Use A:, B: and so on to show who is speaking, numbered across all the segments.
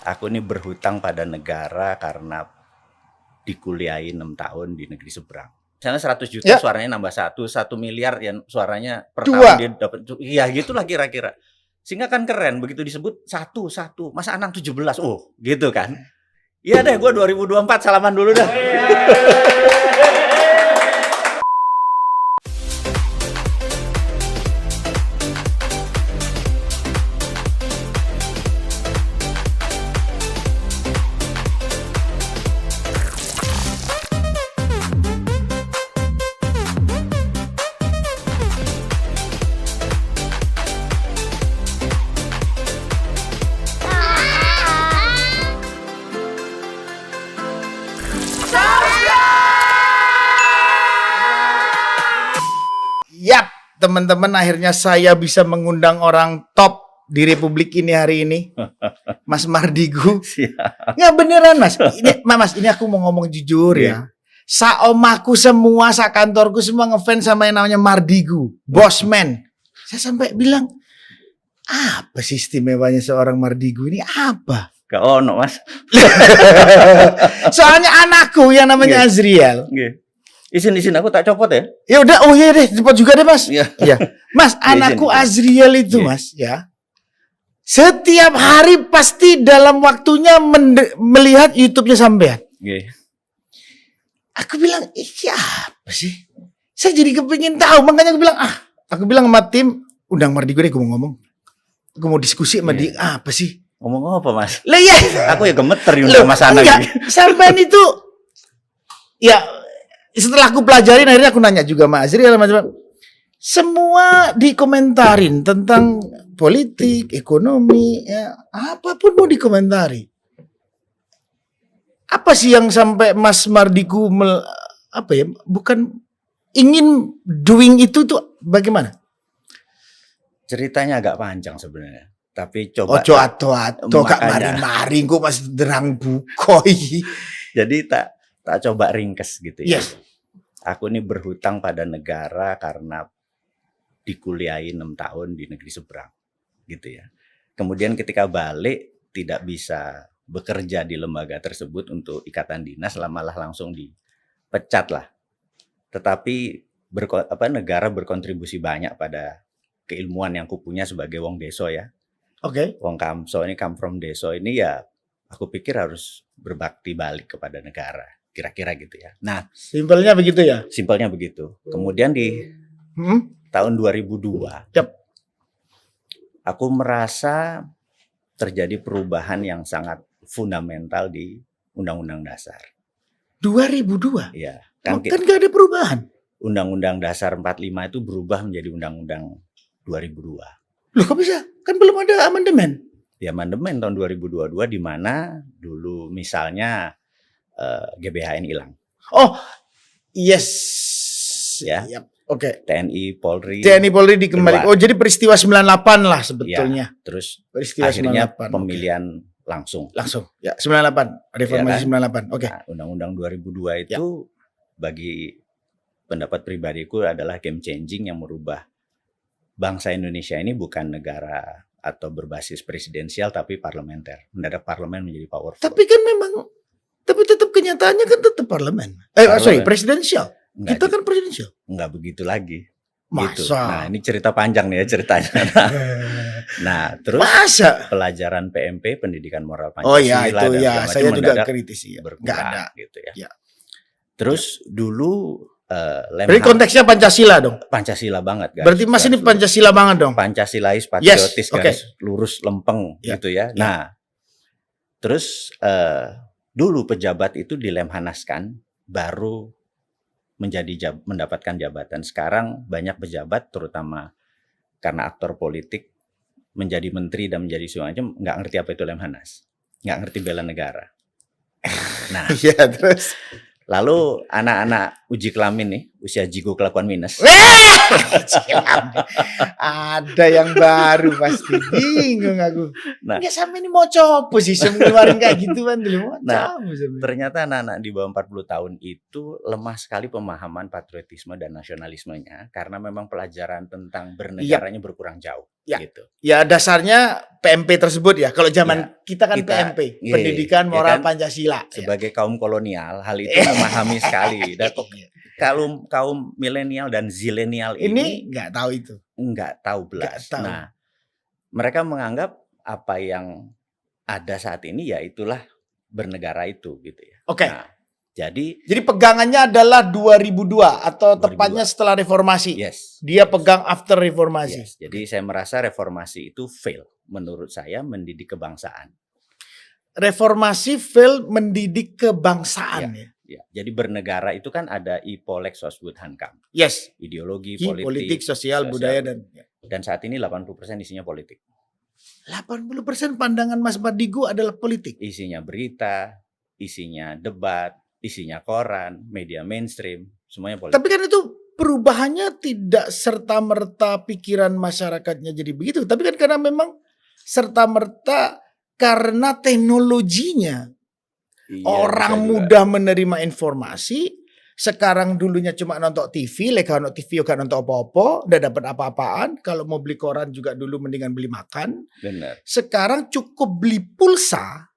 A: Aku ini berhutang pada negara karena dikuliahi 6 tahun di negeri seberang. Misalnya 100 juta
B: Ya.
A: suaranya nambah 1 miliar ya suaranya per
B: 2.
A: tahun dia dapat. Iya gitulah kira-kira. Sehingga kan keren begitu disebut satu. Masa Anang 17? Oh gitu kan. Iya deh gue 2024 salaman dulu dah.
B: Yap, teman-teman, akhirnya saya bisa mengundang orang top di Republik ini hari ini, Mas Mardigu. Nggak beneran Mas, ini aku mau ngomong jujur ya. Saomaku semua, kantorku semua ngefans sama yang namanya Mardigu, Bosman. Saya sampai bilang, apa sih istimewanya seorang Mardigu ini apa?
A: Gak ono Mas.
B: Soalnya anakku yang namanya Azriel.
A: Izin aku tak copot ya.
B: Ya udah, oh iya deh, cepat juga deh Mas.
A: Iya.
B: Ya. Mas, anakku Azriel itu Mas, ya. Setiap hari pasti dalam waktunya melihat YouTube-nya sampean. Aku bilang, apa sih? Saya jadi kepingin tahu, makanya aku bilang sama tim, undang Mardigu deh, gue mau ngomong. Gue mau diskusi sama dia, apa sih?
A: Ngomong apa Mas?
B: Lah ya.
A: Aku ya gemeter diundang Mas Anang.
B: Sampean itu, ya setelah aku pelajarin akhirnya aku nanya juga sama Azriel macam semua dikomentarin tentang politik, ekonomi, ya, apapun mau dikomentari. Apa sih yang sampai Mas Mardigu bukan ingin doing itu tuh bagaimana?
A: Ceritanya agak panjang sebenarnya. Tapi coba
B: Ojo ato gak mari-mari kok Mas derang bukoi.
A: Jadi tak coba ringkes gitu ya.
B: Yes.
A: Aku ini berhutang pada negara karena dikuliahi 6 tahun di negeri seberang gitu ya. Kemudian ketika balik tidak bisa bekerja di lembaga tersebut untuk ikatan dinas, malah langsung dipecat lah. Tetapi negara berkontribusi banyak pada keilmuan yang kupunya sebagai wong deso ya.
B: Oke.
A: Wong kamso ini, come from deso ini ya, aku pikir harus berbakti balik kepada negara. Kira-kira gitu ya. Nah,
B: simpelnya begitu ya?
A: Simpelnya begitu. Kemudian di tahun 2002, aku merasa terjadi perubahan yang sangat fundamental di Undang-Undang Dasar.
B: 2002?
A: Iya.
B: Kan gak ada perubahan.
A: Undang-Undang Dasar 45 itu berubah menjadi Undang-Undang 2002.
B: Loh kok bisa? Kan belum ada amandemen.
A: Ya amandemen tahun 2022 di mana dulu misalnya GBHN hilang.
B: Oh, yes.
A: Ya.
B: Yep. Oke.
A: TNI Polri
B: dikembalikan. Oh, jadi peristiwa 98 lah sebetulnya.
A: Ya, terus
B: peristiwa
A: akhirnya
B: 98.
A: Pemilihan langsung.
B: Ya, 98. Reformasi
A: Ya kan?
B: 98. Oke.
A: Nah, Undang-Undang 2002 itu bagi pendapat pribadiku adalah game changing yang merubah bangsa Indonesia ini bukan negara atau berbasis presidensial tapi parlementer. Mendadak parlemen menjadi powerful.
B: Tapi tetap kenyataannya kan tetap parlemen. Presidensial. Kita kan presidensial.
A: Enggak begitu lagi.
B: Masa?
A: Gitu. Nah, ini cerita panjang nih ya ceritanya. Nah, terus pelajaran PMP, pendidikan moral Pancasila.
B: Oh ya, itu ya. Saya juga kritisi.
A: Enggak ada. Gitu ya.
B: Ya.
A: Terus dulu
B: Jadi konteksnya Pancasila dong.
A: Pancasila banget guys.
B: Berarti Mas ini Pancasila banget dong.
A: Pancasilais, patriotis,
B: garis
A: lurus, lempeng gitu ya. Nah, terus dulu pejabat itu dilemhanaskan baru mendapatkan jabatan. Sekarang banyak pejabat terutama karena aktor politik menjadi menteri dan menjadi macam nggak ngerti apa itu lemhanas, nggak ngerti bela negara. Nah,
B: terus
A: lalu anak-anak uji kelamin usia jigo kelakuan minus.
B: Ada yang baru pasti, bingung aku.
A: Nah,
B: Nggak sampai ini mau coba sih ngeluarin kayak gitu kan dulu.
A: nah, ternyata anak-anak di bawah 40 tahun itu lemah sekali pemahaman patriotisme dan nasionalismenya karena memang pelajaran tentang bernegaranya berkurang jauh.
B: Ya.
A: Gitu.
B: Ya dasarnya PMP tersebut ya. Kalau zaman kita kan PMP, Pendidikan Moral
A: kan,
B: Pancasila.
A: Sebagai kaum kolonial, hal itu memahami sekali. Dan kalau kaum milenial dan zilenial ini
B: nggak tahu itu.
A: Nggak tahu belas. Tahu. Nah, mereka menganggap apa yang ada saat ini ya itulah bernegara itu gitu ya.
B: Oke.
A: Nah, jadi
B: pegangannya adalah 2002 atau 2002. Tepatnya setelah reformasi.
A: Yes.
B: Dia pegang after reformasi.
A: Yes. Jadi saya merasa reformasi itu fail menurut saya mendidik kebangsaan.
B: Reformasi fail mendidik kebangsaan ya.
A: Ya, jadi bernegara itu kan ada Ipolex Sosbud Hankam.
B: Yes.
A: Ideologi,
B: politik, sosial, budaya dan
A: saat ini 80% isinya politik.
B: 80% pandangan Mas Mardigu adalah politik.
A: Isinya berita, isinya debat, isinya koran, media mainstream, semuanya politik.
B: Tapi kan itu perubahannya tidak serta-merta pikiran masyarakatnya jadi begitu. Tapi kan karena memang serta-merta karena teknologinya. Orang mudah menerima informasi. Sekarang dulunya cuma nonton TV, leka nonton TV juga nonton apa-apa, udah dapat apa-apaan. Kalau mau beli koran juga dulu mendingan beli makan.
A: Benar.
B: Sekarang cukup beli pulsa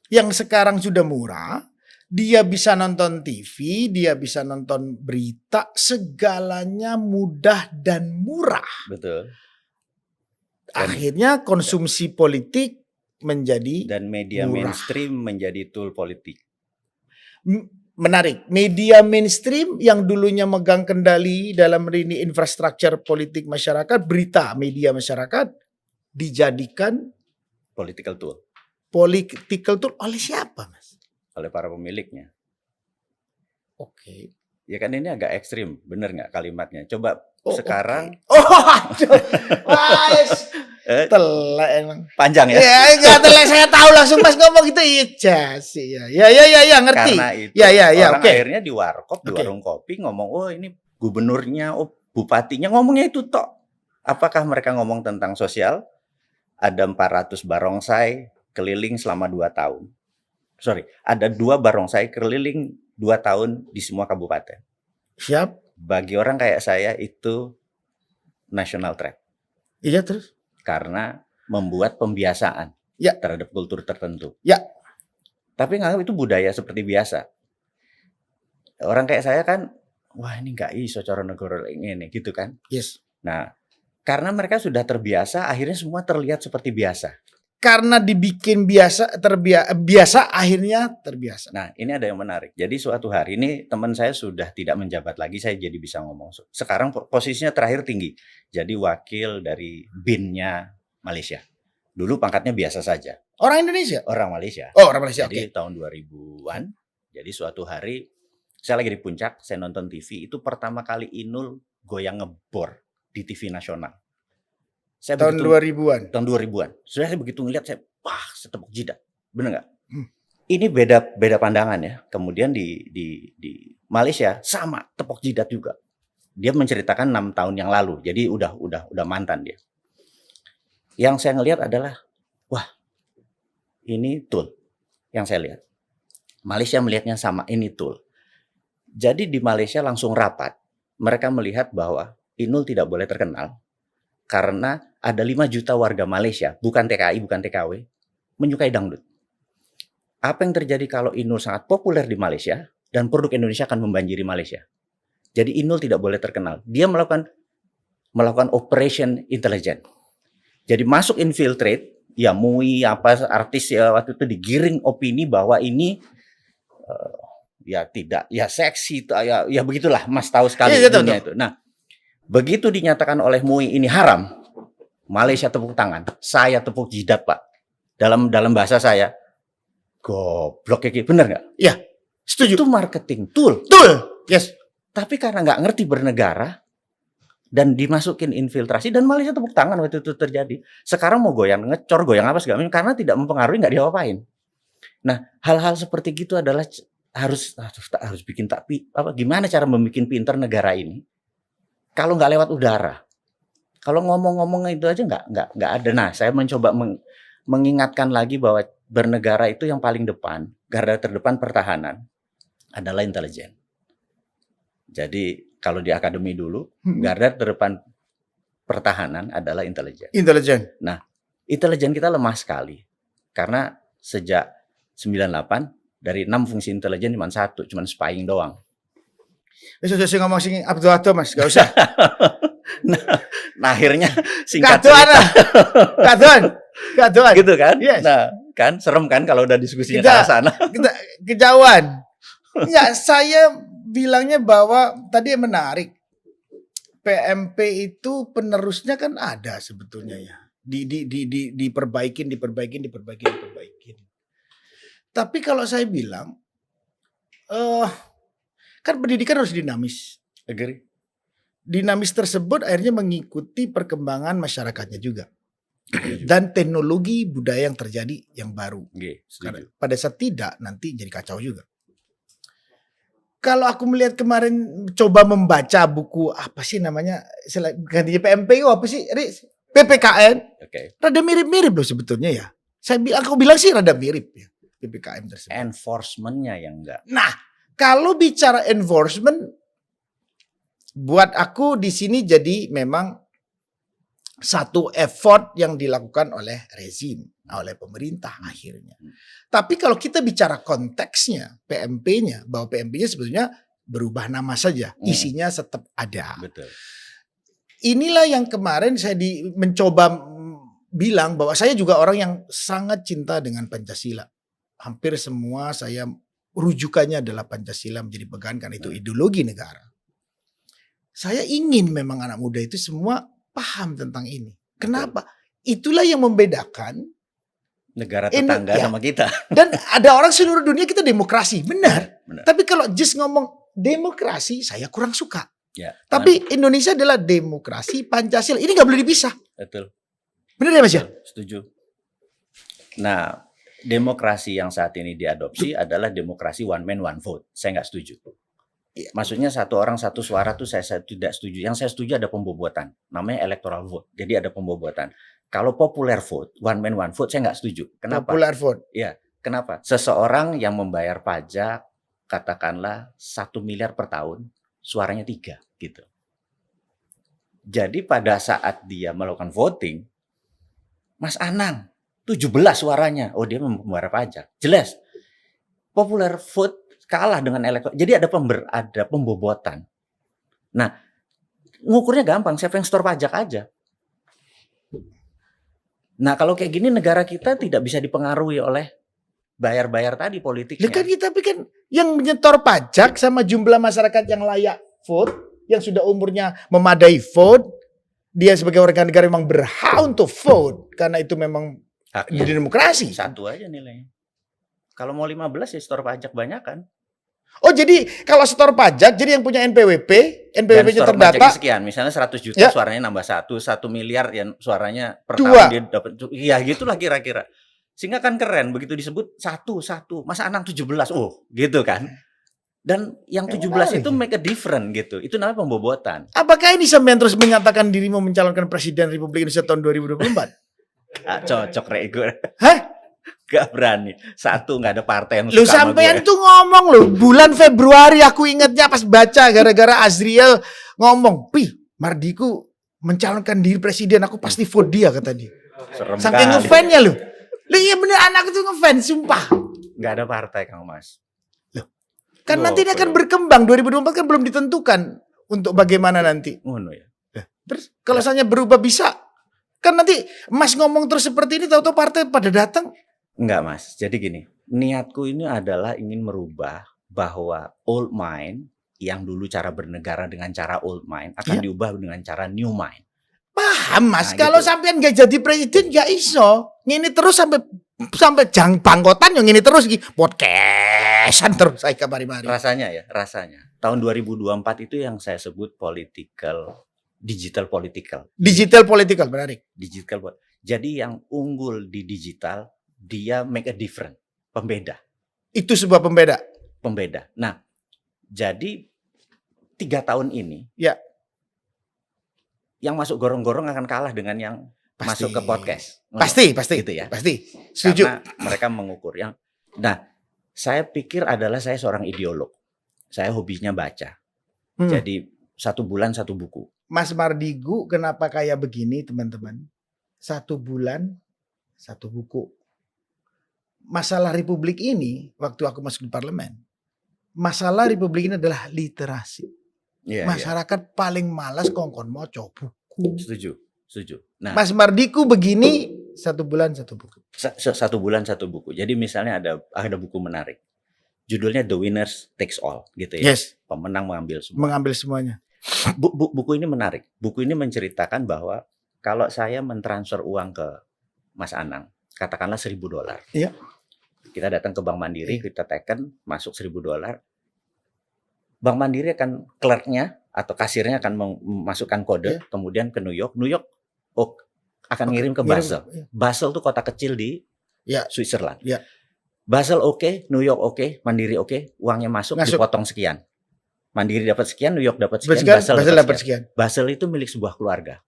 B: yang sekarang sudah murah. Dia bisa nonton TV, dia bisa nonton berita, segalanya mudah dan murah.
A: Betul.
B: Akhirnya konsumsi politik menjadi
A: dan media murah. Mainstream menjadi tool politik.
B: Menarik, media mainstream yang dulunya megang kendali dalam ini infrastruktur politik masyarakat, berita media masyarakat dijadikan
A: political tool.
B: Political tool oleh siapa, Mas?
A: Oleh para pemiliknya.
B: Oke.
A: Ya kan ini agak ekstrim, bener nggak kalimatnya? Coba sekarang.
B: Okay. Aduh, Mas. Telek emang.
A: Panjang ya?
B: Ya enggak telek, saya tahu langsung Mas ngomong gitu. Iya sih ya. Ya ngerti.
A: Karena itu orang akhirnya di warkop, di warung kopi ngomong, oh ini gubernurnya, oh bupatinya ngomongnya itu tok. Apakah mereka ngomong tentang sosial? Ada 400 barongsai keliling selama 2 tahun. Sorry, ada 2 barongsai keliling 2 tahun di semua kabupaten.
B: Siap.
A: Bagi orang kayak saya itu national threat.
B: Iya terus?
A: Karena membuat pembiasaan terhadap kultur tertentu.
B: Ya.
A: Tapi nganggap itu budaya seperti biasa. Orang kayak saya kan, wah ini nggak iso cara negara ini gitu kan.
B: Yes.
A: Nah, karena mereka sudah terbiasa, akhirnya semua terlihat seperti biasa.
B: Karena dibikin biasa akhirnya terbiasa.
A: Nah, ini ada yang menarik. Jadi suatu hari ini teman saya sudah tidak menjabat lagi, saya jadi bisa ngomong. Sekarang posisinya terakhir tinggi. Jadi wakil dari BIN-nya Malaysia. Dulu pangkatnya biasa saja.
B: Orang Indonesia?
A: Orang Malaysia.
B: Oh, orang Malaysia.
A: Jadi tahun 2000-an. Jadi suatu hari saya lagi di puncak, saya nonton TV, itu pertama kali Inul goyang ngebor di TV nasional. Saya
B: tahun 2000-an.
A: Tahun 2000-an. Sudah saya begitu ngeliat, saya setepuk jidat. Bener nggak? Ini beda pandangan ya. Kemudian di Malaysia sama tepuk jidat juga. Dia menceritakan 6 tahun yang lalu. Jadi udah mantan dia. Yang saya ngelihat adalah, wah, ini tool yang saya lihat. Malaysia melihatnya sama, ini tool. Jadi di Malaysia langsung rapat. Mereka melihat bahwa Inul tidak boleh terkenal. Karena ada 5 juta warga Malaysia, bukan TKI, bukan TKW, menyukai dangdut. Apa yang terjadi kalau Inul sangat populer di Malaysia, dan produk Indonesia akan membanjiri Malaysia. Jadi Inul tidak boleh terkenal. Dia melakukan operation intelijen. Jadi masuk infiltrate, ya MUI, apa artis ya waktu itu digiring opini bahwa ini ya tidak, ya seksi, ya begitulah, Mas tahu sekali dunia itu. Nah, begitu dinyatakan oleh MUI ini haram, Malaysia tepuk tangan, saya tepuk jidat Pak. Dalam bahasa saya, goblok kayak bener nggak?
B: Iya, setuju.
A: Itu marketing tool.
B: Yes.
A: Tapi karena nggak ngerti bernegara dan dimasukin infiltrasi dan Malaysia tepuk tangan waktu itu terjadi. Sekarang mau goyang ngecor, goyang apa segala macam karena tidak mempengaruhi, nggak diapa-apain. Nah, hal-hal seperti gitu adalah harus bikin gimana cara membuat pinter negara ini kalau nggak lewat udara. Kalau ngomong-ngomong itu aja nggak ada. Nah, saya mencoba mengingatkan lagi bahwa bernegara itu yang paling depan, garda terdepan pertahanan adalah intelijen. Jadi kalau di akademi dulu, garda terdepan pertahanan adalah intelijen.
B: Intelijen.
A: Nah, intelijen kita lemah sekali. Karena sejak 98 dari 6 fungsi intelijen cuma 1, cuma spying doang.
B: Wis aja sing ngomong sing abdo-abdo Mas, gak usah.
A: Nah, akhirnya singkat
B: Kaduan.
A: Gitu kan?
B: Yes.
A: Nah, kan serem kan kalau udah diskusinya ke arah sana.
B: Kita kejauhan. Enggak, saya bilangnya bahwa tadi menarik. PMP itu penerusnya kan ada sebetulnya ya. Diperbaikin. Tapi kalau saya bilang kan pendidikan harus dinamis.
A: Agree.
B: Dinamis tersebut akhirnya mengikuti perkembangan masyarakatnya juga. Dan teknologi budaya yang terjadi yang baru. Karena pada saat tidak nanti jadi kacau juga. Kalau aku melihat kemarin coba membaca buku apa sih namanya gantinya PMP apa sih PPKN. Rada mirip-mirip loh sebetulnya ya. Aku bilang sih rada mirip ya PPKM tersebut.
A: Enforcementnya yang enggak.
B: Nah, kalau bicara enforcement, buat aku di sini jadi memang satu effort yang dilakukan oleh rezim, oleh pemerintah akhirnya. Tapi kalau kita bicara konteksnya, PMP-nya, bahwa PMP-nya sebetulnya berubah nama saja, isinya tetap ada.
A: Betul.
B: Inilah yang kemarin saya mencoba bilang bahwa saya juga orang yang sangat cinta dengan Pancasila. Hampir semua saya rujukannya adalah Pancasila menjadi pegangan karena itu ideologi negara. Saya ingin memang anak muda itu semua paham tentang ini. Kenapa? Itulah yang membedakan
A: negara tetangga sama kita.
B: Dan ada orang seluruh dunia kita demokrasi, benar. Tapi kalau just ngomong demokrasi, saya kurang suka.
A: Ya,
B: tapi Indonesia adalah demokrasi Pancasila. Ini nggak boleh dipisah.
A: Betul.
B: Benar ya Mas ya?
A: Setuju. Nah, demokrasi yang saat ini diadopsi adalah demokrasi one man one vote. Saya nggak setuju. Maksudnya satu orang satu suara tuh saya tidak setuju. Yang saya setuju ada pembobotan. Namanya electoral vote. Jadi ada pembobotan. Kalau popular vote, one man one vote, saya nggak setuju. Kenapa?
B: Popular vote.
A: Iya. Kenapa? Seseorang yang membayar pajak, katakanlah 1 miliar per tahun, suaranya 3 gitu. Jadi pada saat dia melakukan voting, Mas Anang 17 suaranya. Oh, dia membayar pajak. Jelas. Popular vote kalah dengan elektoral. Jadi ada pembobotan. Nah, ngukurnya gampang, siapa yang store pajak aja. Nah, kalau kayak gini negara kita tidak bisa dipengaruhi oleh bayar-bayar tadi politiknya.
B: Tapi kan yang menyetor pajak sama jumlah masyarakat yang layak vote, yang sudah umurnya memadai vote, dia sebagai warga negara memang berhak untuk vote karena itu memang haknya. Di demokrasi.
A: Satu aja nilainya. Kalau mau 15 ya store pajak banyak kan.
B: Oh, jadi kalau setor pajak, jadi yang punya NPWP-nya terdata
A: sekian, misalnya 100 juta suaranya nambah 1 miliar ya suaranya per tahun dia dapat. Iya, gitulah kira-kira. Sehingga kan keren begitu disebut satu. Masa Anang 17. Oh, gitu kan. Dan yang 17 itu make a difference gitu. Itu namanya pembobotan.
B: Apakah ini sampean terus menyatakan diri mau mencalonkan Presiden Republik Indonesia tahun 2024?
A: Cocok gue.
B: Hah?
A: Gak berani. Satu, gak ada partai yang
B: suka sama gue. Lu sampean tuh ngomong loh. Bulan Februari aku ingetnya pas baca gara-gara Azriel ngomong. Mardiku mencalonkan diri presiden. Aku pasti vote dia kata dia. Saking ngefansnya lu. Lu iya bener anak itu ngefans sumpah.
A: Gak ada partai Kang Mas.
B: Loh. Kan nanti ini akan berkembang. 2024 kan belum ditentukan. Untuk bagaimana nanti.
A: Ya.
B: Terus kalau misalnya berubah bisa. Kan nanti Mas ngomong terus seperti ini. Tahu-tahu partai pada datang.
A: Enggak Mas, jadi gini, niatku ini adalah ingin merubah bahwa old mind yang dulu cara bernegara dengan cara old mind akan diubah dengan cara new mind.
B: Paham Mas, kalau sampean gak jadi presiden gak iso. Ngini terus sampai jang bangkotan yang ngini terus podcastan terus saya kabari-bari.
A: Rasanya. Tahun 2024 itu yang saya sebut digital political.
B: Digital political, menarik.
A: Jadi yang unggul di digital dia make a difference, pembeda.
B: Itu sebuah pembeda.
A: pembeda. Nah, jadi 3 tahun ini,
B: Ya.
A: yang masuk gorong-gorong akan kalah dengan yang
B: Pasti.
A: masuk ke podcast.
B: Pasti,
A: Gitu ya.
B: pasti. Setuju.
A: Karena mereka mengukur yang. Nah, saya pikir adalah saya seorang ideolog. Saya hobinya baca. Jadi 1 bulan 1 buku.
B: Mas Mardigu kenapa kayak begini teman-teman? 1 bulan 1 buku. Masalah Republik ini waktu aku masuk di parlemen. Masalah Republik ini adalah literasi. Masyarakat paling malas kongkon moco buku.
A: Setuju. Nah,
B: Mas Mardigu begini 1 bulan 1 buku.
A: 1 bulan 1 buku. Jadi misalnya ada buku menarik. Judulnya The Winner Takes All gitu ya.
B: Yes.
A: Pemenang mengambil semua.
B: Mengambil semuanya.
A: Buku ini menarik. Buku ini menceritakan bahwa kalau saya mentransfer uang ke Mas Anang, katakanlah $1.000.
B: Iya.
A: Kita datang ke Bank Mandiri, kita teken, masuk $1.000. Bank Mandiri akan clerknya atau kasirnya akan memasukkan kode, kemudian ke New York. New York akan ngirim ke Basel. Basel tuh kota kecil di Switzerland. Basel oke, New York oke, Mandiri oke, uangnya masuk, dipotong sekian. Mandiri dapat sekian, New York dapat sekian, Basel dapat sekian. Basel itu milik sebuah keluarga.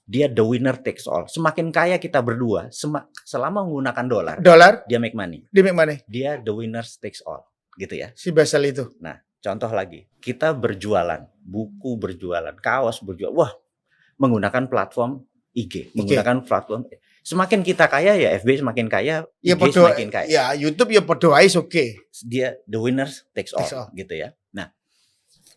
A: Dia the winner takes all. Semakin kaya kita berdua, selama menggunakan dolar, dia make money. Dia the winner takes all, gitu ya.
B: Si Basel itu.
A: Nah, contoh lagi, kita berjualan, buku berjualan, kaos berjualan, wah, menggunakan platform IG. Menggunakan platform. Semakin kita kaya ya FB semakin kaya,
B: IG semakin kaya. Ya YouTube ya podo ae oke.
A: Dia the winner takes all, gitu ya. Nah,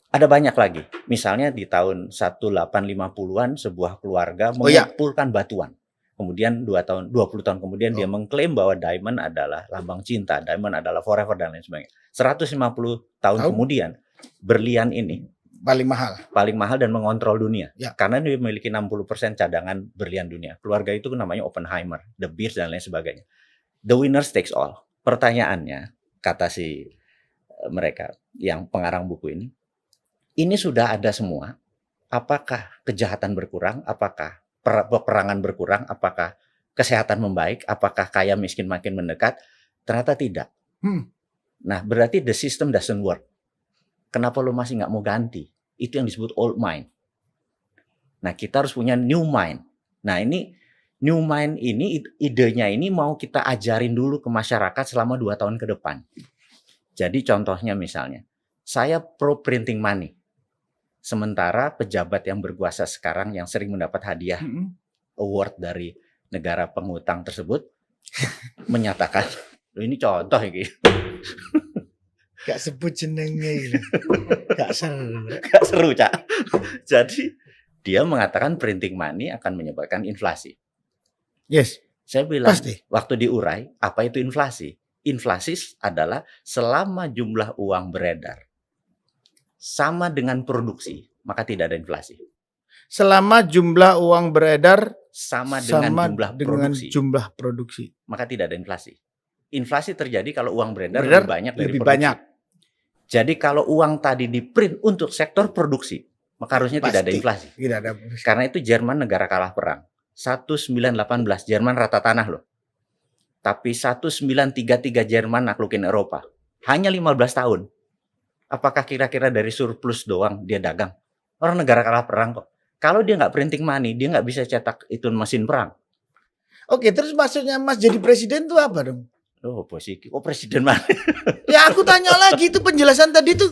A: ada banyak lagi. Misalnya di tahun 1850-an sebuah keluarga mengumpulkan batuan. Kemudian 20 tahun kemudian dia mengklaim bahwa diamond adalah lambang cinta, diamond adalah forever dan lain sebagainya. 150 tahun kemudian berlian ini paling mahal dan mengontrol dunia. Karena dia memiliki 60% cadangan berlian dunia. Keluarga itu namanya Oppenheimer, De Beers dan lain sebagainya. The winner takes all. Pertanyaannya, kata si mereka yang pengarang buku ini sudah ada semua. Apakah kejahatan berkurang? Apakah peperangan berkurang? Apakah kesehatan membaik? Apakah kaya miskin makin mendekat? Ternyata tidak. Nah, berarti the system doesn't work. Kenapa lo masih nggak mau ganti? Itu yang disebut old mind. Nah, kita harus punya new mind. Nah, ini new mind ini, idenya ini mau kita ajarin dulu ke masyarakat selama 2 tahun ke depan. Jadi contohnya misalnya, saya pro printing money. Sementara pejabat yang berkuasa sekarang yang sering mendapat hadiah award dari negara pengutang tersebut menyatakan, ini contoh ini.
B: Gak sebut jenenge. Gak
A: seru, Cak. Jadi dia mengatakan printing money akan menyebabkan inflasi.
B: Yes.
A: Saya bilang,
B: pasti.
A: Waktu diurai, apa itu inflasi? Inflasi adalah selama jumlah uang beredar sama dengan produksi, maka tidak ada inflasi.
B: Selama jumlah uang beredar
A: sama dengan
B: jumlah produksi,
A: maka tidak ada inflasi. Inflasi terjadi kalau uang beredar lebih banyak dari
B: lebih
A: produksi.
B: Banyak.
A: Jadi kalau uang tadi di-print untuk sektor produksi, maka harusnya tidak ada inflasi.
B: Tidak ada.
A: Karena itu Jerman negara kalah perang. 1918 Jerman rata tanah loh. Tapi 1933 Jerman naklukin Eropa. Hanya 15 tahun. Apakah kira-kira dari surplus doang dia dagang? Orang negara kalah perang kok. Kalau dia nggak printing money, dia nggak bisa cetak itu mesin perang.
B: Oke, terus maksudnya Mas jadi presiden tuh apa dong?
A: Oh, posisi. Oh, presiden mana?
B: Ya aku tanya lagi, itu penjelasan tadi itu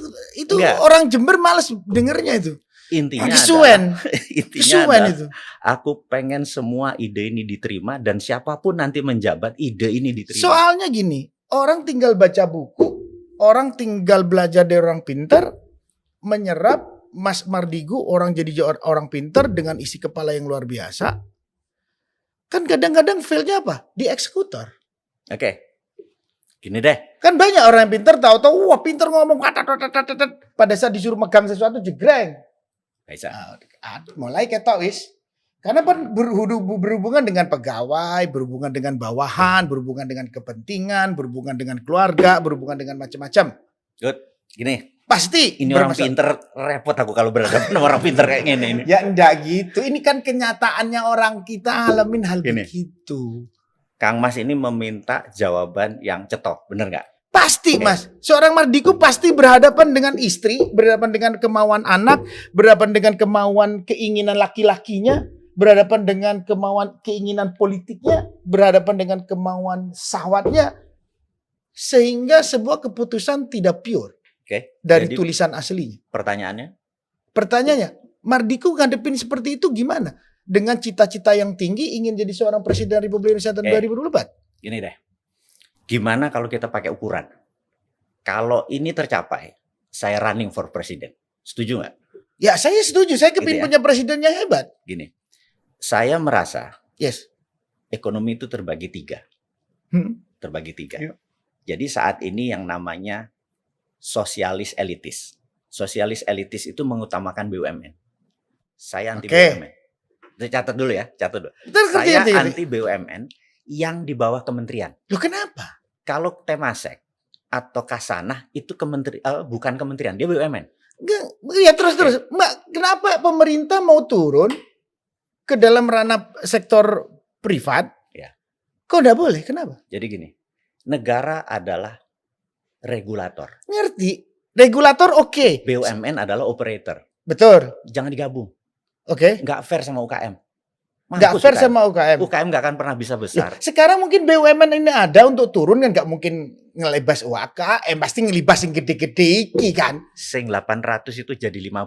B: enggak. Orang Jember males dengernya itu.
A: Intinya adalah, itu. Aku pengen semua ide ini diterima dan siapapun nanti menjabat ide ini diterima.
B: Soalnya gini, orang tinggal baca buku. Orang tinggal belajar dari orang pintar, menyerap Mas Mardigu orang jadi orang pintar dengan isi kepala yang luar biasa. Kan kadang-kadang failnya apa? Di eksekutor.
A: Oke. Gini deh.
B: Kan banyak orang yang pintar tahu-tahu wah pintar ngomong pada saat disuruh megang sesuatu jegreng.
A: Bisa.
B: Mulai ketok wis. Karena berhubungan dengan pegawai, berhubungan dengan bawahan, berhubungan dengan kepentingan, berhubungan dengan keluarga, berhubungan dengan macam-macam.
A: Good. Gini.
B: Pasti.
A: Ini orang pinter, repot aku kalau berhadapan sama orang pinter kayak gini.
B: Ya enggak gitu. Ini kan kenyataannya orang kita alamin hal begitu.
A: Kang Mas ini meminta jawaban yang cetok, bener nggak?
B: Pasti, Mas. Seorang Mardigu pasti berhadapan dengan istri, berhadapan dengan kemauan anak, berhadapan dengan kemauan keinginan laki-lakinya, berhadapan dengan keinginan politiknya, berhadapan dengan kemauan syahwatnya, sehingga sebuah keputusan tidak pure dari
A: Jadi,
B: tulisan aslinya.
A: Pertanyaannya,
B: Mardigu ngadepin seperti itu gimana? Dengan cita-cita yang tinggi ingin jadi seorang presiden Republik Indonesia tahun 2024.
A: Gini deh. Gimana kalau kita pakai ukuran? Kalau ini tercapai, saya running for president. Setuju nggak?
B: Ya, saya setuju. Saya kepingin punya presiden yang hebat.
A: Gini, saya merasa
B: Yes.
A: ekonomi itu terbagi tiga. Terbagi tiga.
B: Yeah.
A: Jadi saat ini yang namanya sosialis elitis. Sosialis elitis itu mengutamakan BUMN. Saya anti BUMN. Catat dulu ya, catat dulu. Saya anti BUMN yang di bawah kementerian.
B: Loh, kenapa?
A: Kalau Temasek atau Kasanah itu bukan kementerian, dia BUMN.
B: Ya terus. Mbak, kenapa pemerintah mau turun ke dalam ranah sektor privat?
A: Ya.
B: Kok enggak boleh? Kenapa?
A: Jadi gini, negara adalah regulator.
B: Ngerti? Regulator oke.
A: BUMN adalah operator.
B: Betul.
A: Jangan digabung.
B: Oke.
A: Nggak fair sama UKM.
B: Nggak fair sama UKM.
A: UKM nggak akan pernah bisa besar.
B: Ya, sekarang mungkin BUMN ini ada untuk turun kan, nggak mungkin ngelebas UKM, pasti ngelibas yang gede-gede iki kan.
A: Sing 800 itu jadi 50.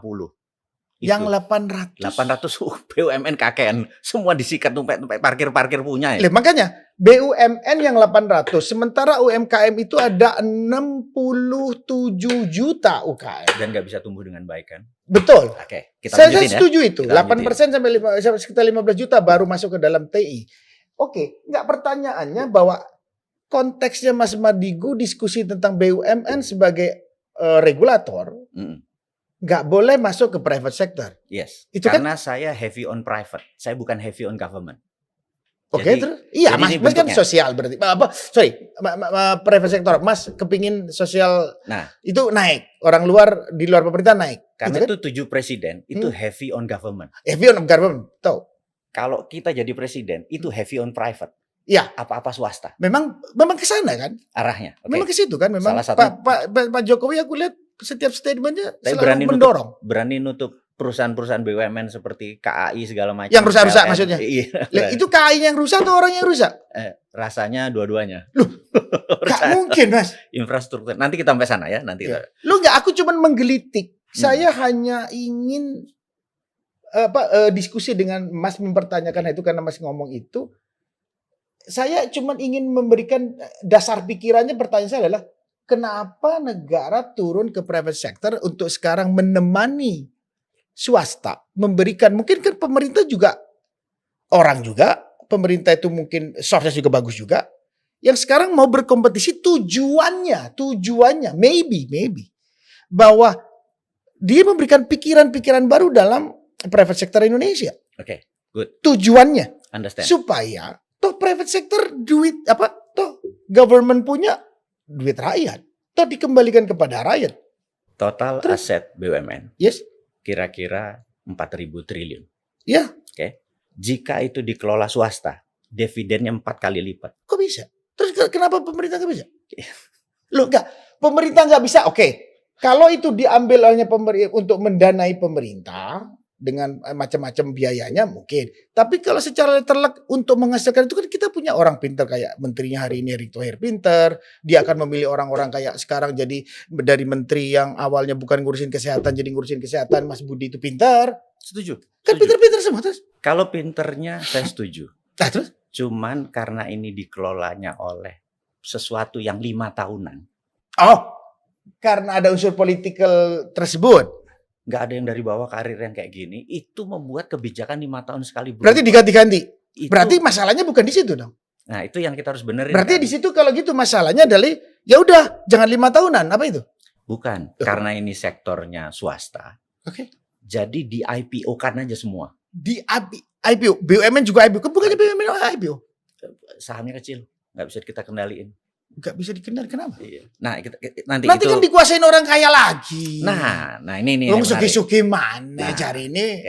B: Yang 800
A: BUMN kakean, semua disikat tumpek parkir punya ya.
B: Makanya BUMN yang 800, sementara UMKM itu ada 67 juta UKM.
A: Dan nggak bisa tumbuh dengan baik kan?
B: Betul.
A: Oke, kita
B: saya setuju
A: ya.
B: itu. 8% sampai sekitar 15 juta baru masuk ke dalam TI. Oke, nggak, pertanyaannya bahwa konteksnya Mas Mardigu diskusi tentang BUMN sebagai regulator. Nggak boleh masuk ke private sector.
A: Yes.
B: Itu
A: karena saya heavy on private. Saya bukan heavy on government.
B: Oke, terus? Iya, Mas kan sosial berarti. Private sector. Mas kepingin sosial itu naik. Orang luar, di luar pemerintah naik.
A: Karena itu 7 presiden, itu heavy on government.
B: Heavy on government, tahu.
A: Kalau kita jadi presiden, itu heavy on private.
B: Iya.
A: Apa-apa swasta.
B: Memang ke sana kan?
A: Arahnya.
B: Memang ke situ kan? Memang Pak Jokowi aku lihat setiap statementnya selalu mendorong.
A: Berani nutup perusahaan-perusahaan BUMN seperti KAI segala macam.
B: Yang rusak-rusak maksudnya?
A: Iya.
B: Itu KAI yang rusak atau orang yang rusak?
A: Rasanya dua-duanya.
B: Loh, gak mungkin Mas.
A: Infrastruktur. Nanti kita sampai sana ya. Nanti kita.
B: Lu nggak, aku cuman menggelitik. Saya hanya ingin diskusi dengan Mas, mempertanyakan itu karena Mas ngomong itu. Saya cuman ingin memberikan dasar pikirannya. Pertanyaan saya adalah, kenapa negara turun ke private sector untuk sekarang menemani swasta, memberikan, mungkin kan pemerintah juga orang juga, pemerintah itu mungkin source juga bagus juga, yang sekarang mau berkompetisi tujuannya maybe bahwa dia memberikan pikiran-pikiran baru dalam private sector Indonesia.
A: Oke, good.
B: Tujuannya
A: Understand.
B: Supaya toh private sector duit toh government punya duit rakyat, toh dikembalikan kepada rakyat.
A: Total aset BUMN.
B: Yes.
A: Kira-kira 4.000 triliun.
B: Ya.
A: Oke. Jika itu dikelola swasta, dividennya 4 kali lipat.
B: Kok bisa? Terus kenapa pemerintah nggak bisa? Loh, nggak. Pemerintah nggak bisa. Oke. Kalau itu diambil oleh pemerintah untuk mendanai pemerintah dengan macam-macam biayanya mungkin. Tapi kalau secara terlek untuk menghasilkan itu kan kita punya orang pintar kayak menterinya hari ini Erick Thohir pintar. Dia akan memilih orang-orang kayak sekarang jadi dari menteri yang awalnya bukan ngurusin kesehatan jadi ngurusin kesehatan. Mas Budi itu pintar.
A: Setuju.
B: Kan pintar-pintar semua terus.
A: Kalau pinternya saya setuju.
B: Nah, terus?
A: Cuman karena ini dikelolanya oleh sesuatu yang 5 tahunan.
B: Oh, karena ada unsur politikal tersebut.
A: Nggak ada yang dari bawah karir yang kayak gini, itu membuat kebijakan 5 tahun sekali berubah.
B: Berarti diganti-ganti. Berarti masalahnya bukan di situ dong.
A: Nah, itu yang kita harus benerin.
B: Berarti kan? Di situ kalau gitu masalahnya adalah ya udah jangan 5 tahunan, apa itu?
A: Bukan, karena ini sektornya swasta.
B: Oke.
A: Jadi di IPO-kan aja semua.
B: Di IPO, BUMN juga IPO. Bukannya BUMN IPO?
A: Sahamnya kecil, nggak bisa kita kendaliin.
B: Nggak bisa dikenal, kenapa?
A: Iya. Nah, nanti
B: itu kan dikuasain orang kaya lagi.
A: Nah ini
B: Wong sugi-sugi mana cari ini?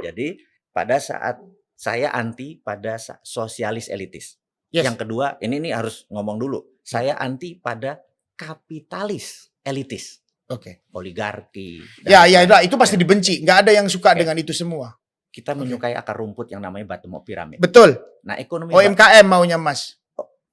A: Jadi pada saat saya anti pada sosialis elitis. Yes. Yang kedua, ini harus ngomong dulu. Saya anti pada kapitalis, elitis,
B: Oke.
A: oligarki.
B: Ya,
A: dan
B: itu pasti dibenci. Nggak ada yang suka
A: Oke.
B: dengan itu semua.
A: Kita menyukai akar rumput yang namanya bottom of pyramid.
B: Betul.
A: Nah, ekonomi
B: UMKM maunya Mas.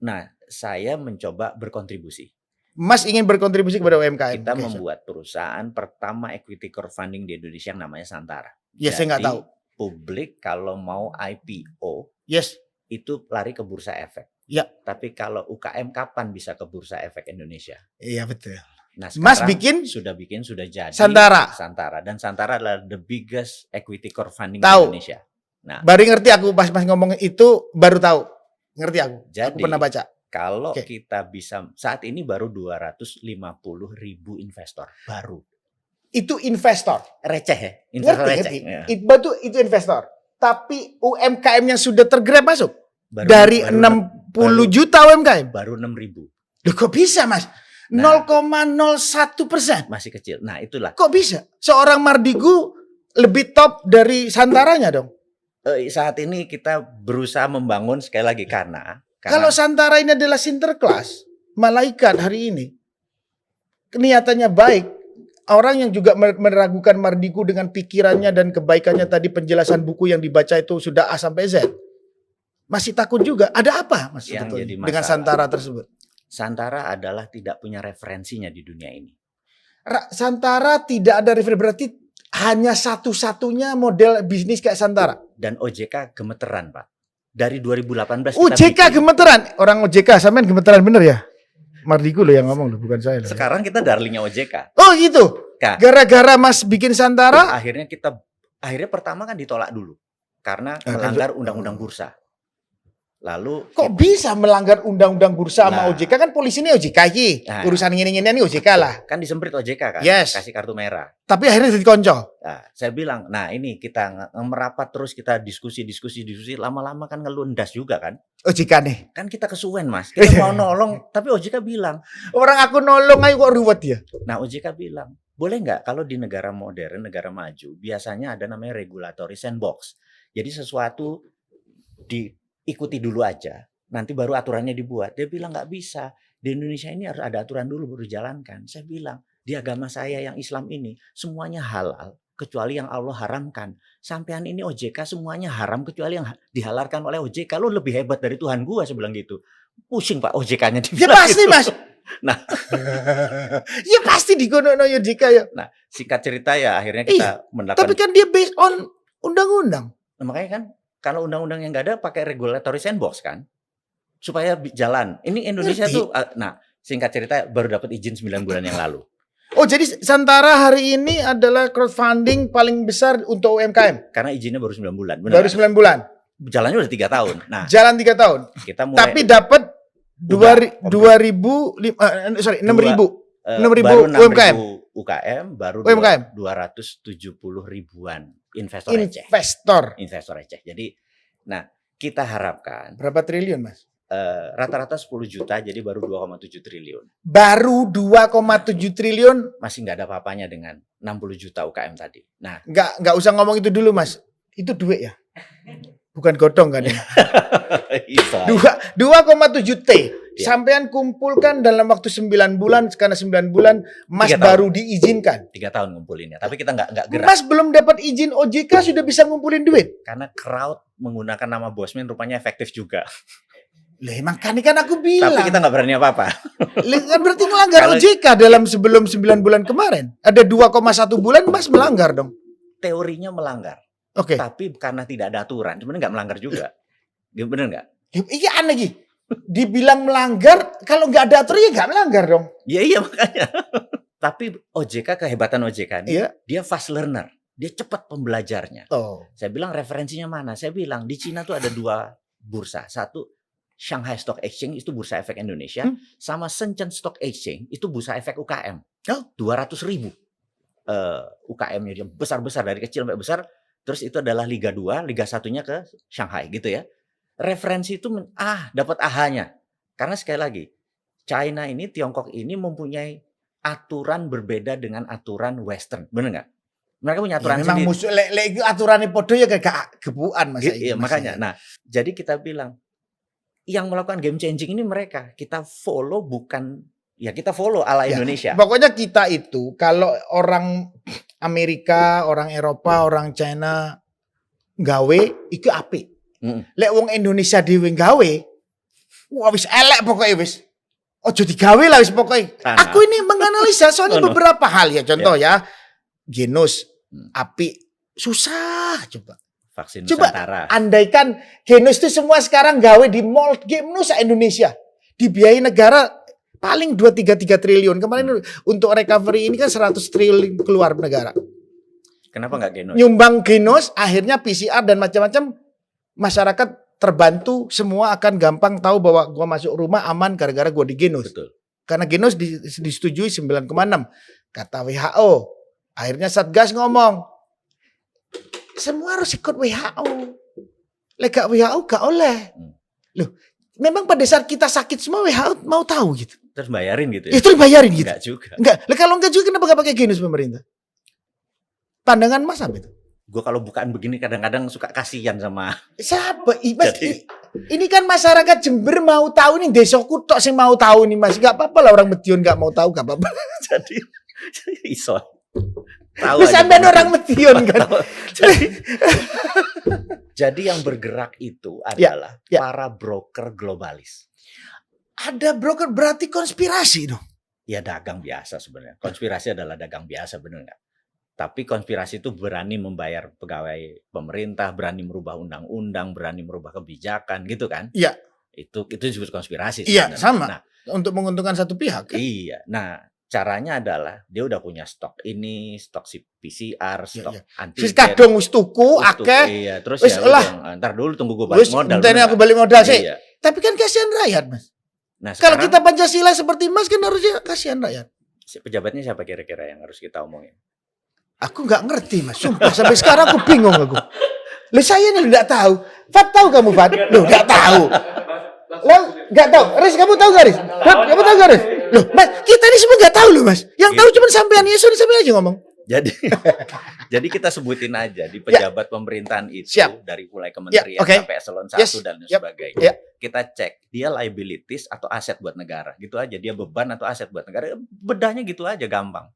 A: Nah, saya mencoba berkontribusi.
B: Mas ingin berkontribusi kepada UMKM.
A: Kita
B: Oke,
A: membuat perusahaan pertama equity crowdfunding di Indonesia yang namanya Santara.
B: Ya, saya nggak
A: Jadi,
B: tahu.
A: publik kalau mau IPO
B: Yes.
A: itu lari ke Bursa Efek.
B: Ya.
A: Tapi kalau UKM kapan bisa ke Bursa Efek Indonesia?
B: Iya, betul.
A: Nah,
B: Mas
A: sekarang
B: bikin
A: sudah jadi
B: Santara.
A: Dan Santara adalah the biggest equity crowdfunding di
B: Tahu.
A: Indonesia. Nah,
B: Baru ngerti aku pas Mas ngomong itu, baru tahu. Ngerti aku.
A: Jadi,
B: aku pernah baca.
A: Kalau kita bisa, saat ini baru 250.000 investor baru.
B: Itu investor.
A: Receh ya? Investor receh.
B: Ya. Itu investor. Tapi UMKM yang sudah tergrab masuk. Dari 60 juta UMKM.
A: Baru 6.000.
B: Loh, kok bisa Mas? 0,01%.
A: Masih kecil. Nah, itulah.
B: Kok bisa? Seorang Mardigu lebih top dari Santaranya dong.
A: Saat ini kita berusaha membangun sekali lagi karena
B: kalau Santara ini adalah sinterklas, malaikat hari ini. Kelihatannya baik. Orang yang juga meragukan Mardigu dengan pikirannya dan kebaikannya tadi, penjelasan buku yang dibaca itu sudah A sampai Z. Masih takut juga. Ada apa Mas dengan Santara tersebut?
A: Santara adalah tidak punya referensinya di dunia ini.
B: Santara tidak ada referensi, berarti hanya satu-satunya model bisnis kayak Santara.
A: Dan OJK gemeteran, Pak. Dari 2018
B: OJK gemeteran. Orang OJK sampean gemeteran bener ya? Mardigu loh yang ngomong loh, bukan saya loh.
A: Sekarang kita darlingnya OJK.
B: Oh gitu. Gara-gara Mas bikin Santara?
A: Akhirnya pertama kan ditolak dulu karena melanggar undang-undang bursa. Lalu
B: kok bisa melanggar undang-undang bursa sama OJK? Kan polisi ini OJK iki. Urusan ngene-ngene ini OJK lah.
A: Kan disemprit OJK kan, kasih kartu merah.
B: Tapi akhirnya jadi konco.
A: Nah, saya bilang, nah ini kita merapat terus, kita diskusi, lama-lama kan ngelundas juga kan.
B: OJK nih.
A: Kan kita kesuwen Mas, kita mau nolong, tapi OJK bilang.
B: Orang aku nolong ayo kok ruwet ya.
A: Nah OJK bilang, boleh nggak kalau di negara modern, negara maju, biasanya ada namanya regulatory sandbox. Jadi sesuatu diikuti dulu aja, nanti baru aturannya dibuat. Dia bilang nggak bisa. Di Indonesia ini harus ada aturan dulu baru dijalankan. Saya bilang, di agama saya yang Islam ini semuanya halal kecuali yang Allah haramkan. Sampean ini OJK semuanya haram kecuali yang dihalalkan oleh OJK. Lo lebih hebat dari Tuhan gua, saya bilang gitu. Pusing Pak OJK-nya
B: dibilang. Ya pasti gitu. Mas.
A: Nah,
B: ya pasti digono OJK ya.
A: Nah, singkat cerita ya akhirnya kita melakukan.
B: Tapi kan dia based on undang-undang.
A: Nah, makanya kan kalau undang-undang yang nggak ada pakai regulatory sandbox kan supaya jalan. Ini Indonesia tuh, nah singkat cerita baru dapat izin 9 bulan yang lalu.
B: Oh jadi Santara hari ini adalah crowdfunding paling besar untuk UMKM?
A: Karena izinnya baru 9 bulan.
B: Baru 9 bulan?
A: Jalannya udah 3 tahun. Nah,
B: jalan 3 tahun?
A: Kita mulai,
B: tapi dapat 6.000 UMKM.
A: UKM baru
B: UMKM.
A: 270 ribuan investor receh. Jadi, nah kita harapkan
B: berapa triliun Mas?
A: Rata-rata 10 juta, jadi baru 2,7 triliun.
B: Baru 2,7 triliun?
A: Masih nggak ada apa-apanya dengan 60 juta UKM tadi. Nah,
B: nggak usah ngomong itu dulu Mas. Itu duit ya? Bukan godong kan ya? 2,7 T. Ya. Sampean kumpulkan dalam waktu 9 bulan, karena 9 bulan Mas baru diizinkan.
A: 3 tahun ngumpulinnya, tapi kita nggak gerak.
B: Mas belum dapat izin OJK sudah bisa ngumpulin duit?
A: Karena crowd menggunakan nama Bosman rupanya efektif juga.
B: Lah emang kan aku bilang.
A: Tapi kita nggak berani apa-apa.
B: Kan berarti melanggar OJK dalam sebelum 9 bulan kemarin. Ada 2,1 bulan Mas melanggar dong.
A: Teorinya melanggar.
B: Oke.
A: Tapi karena tidak ada aturan, sebenarnya nggak melanggar juga. Bener nggak?
B: Iya aneh lagi. Dibilang melanggar, kalau nggak ada aturan ya nggak melanggar dong.
A: Iya makanya. Tapi OJK, kehebatan OJK ini,
B: iya.
A: Dia fast learner. Dia cepat pembelajarnya.
B: Oh.
A: Saya bilang referensinya mana? Saya bilang di Cina tuh ada 2 bursa. Satu Shanghai Stock Exchange itu bursa efek Indonesia, sama Shenzhen Stock Exchange itu bursa efek UKM. 200.000 UKM-nya dia besar-besar dari kecil sampai besar. Terus itu adalah Liga 2, Liga 1-nya ke Shanghai gitu ya. Referensi itu dapat AH-nya. Karena sekali lagi, China ini, Tiongkok ini mempunyai aturan berbeda dengan aturan Western. Benar nggak? Mereka punya aturan
B: sendiri. Memang musuh aturannya podo ya kayak gebuan Mas.
A: Iya, makanya. Nah, jadi kita bilang yang melakukan game changing ini mereka. Kita follow bukan Ya kita follow ala
B: Ya,
A: Indonesia.
B: pokoknya kita itu kalau orang Amerika, orang Eropa, orang China gawe iku apik. Lek wong Indonesia dhewe gawe, wah wis elek pokoknya wis. Ojo digawe lah wis pokoknya. Aku ini menganalisa soalnya beberapa hal ya, contoh ya. Genus apik susah coba.
A: Vaksin
B: Coba
A: Nusantara.
B: andaikan Genus itu semua sekarang gawe di mall Genus Indonesia. Dibiayai negara paling 2-3 triliun. Kemarin untuk recovery ini kan 100 triliun keluar negara.
A: Kenapa nggak Genus?
B: Nyumbang Genus, akhirnya PCR dan macam-macam masyarakat terbantu, semua akan gampang tahu bahwa gua masuk rumah aman gara-gara gua di Genus.
A: Betul.
B: Karena Genus disetujui 9,6 kata WHO. Akhirnya Satgas ngomong, semua harus ikut WHO. Lega WHO gak oleh. Loh, memang pada saat kita sakit semua WHO mau tahu gitu.
A: Terus bayarin gitu ya?
B: Itu dibayarin gitu.
A: Enggak juga.
B: Enggak. Lah kalau enggak juga kenapa gak pakai Genus pemerintah? Pandangan Mas apa itu?
A: Gue kalau bukaan begini kadang-kadang suka kasihan sama.
B: Siapa? Ini kan masyarakat Jember mau tahu nih, desoku tok sing mau tahu nih Mas. Gak apa-apa lah orang Medion gak mau tahu, gak apa-apa.
A: Jadi iso. Tahu
B: Lu sampean orang Medion kan.
A: Jadi yang bergerak itu adalah para broker globalis.
B: Ada broker berarti konspirasi dong.
A: Ya dagang biasa sebenarnya. Konspirasi adalah dagang biasa, bener nggak? Tapi konspirasi itu berani membayar pegawai pemerintah, berani merubah undang-undang, berani merubah kebijakan, gitu kan?
B: Iya.
A: Itu disebut konspirasi.
B: Iya,
A: sebenarnya.
B: sama.
A: Nah,
B: untuk menguntungkan satu pihak. Kan?
A: Iya. Nah, caranya adalah dia udah punya stok ini, stok PCR, stok antigen.
B: Wis kadung wis tuku akeh.
A: Iya, terus
B: ya
A: udah, ntar dulu tunggu gue balik modal.
B: Bentar aku balik modal sih.
A: Iya.
B: Tapi kan kasihan rakyat, Mas.
A: Nah,
B: kalau kita Pancasila seperti Mas kan harusnya kasihan rakyat.
A: Pejabatnya siapa kira-kira yang harus kita omongin?
B: Aku nggak ngerti Mas, sumpah sampai sekarang aku bingung aku. Loh saya nih nggak tahu. Fat tahu kamu Fat? Loh nggak tahu. Loh nggak tahu. Riz kamu tahu gak Riz? Fat kamu tahu gak Riz? Loh Mas kita ini semua nggak tahu loh Mas. Yang tahu cuma sampean Yesus sampean aja ngomong.
A: Jadi kita sebutin aja di pejabat pemerintahan itu dari mulai kementerian sampai eselon 1 dan sebagainya. Kita cek dia liabilities atau aset buat negara. Gitu aja dia beban atau aset buat negara. Bedahnya gitu aja gampang.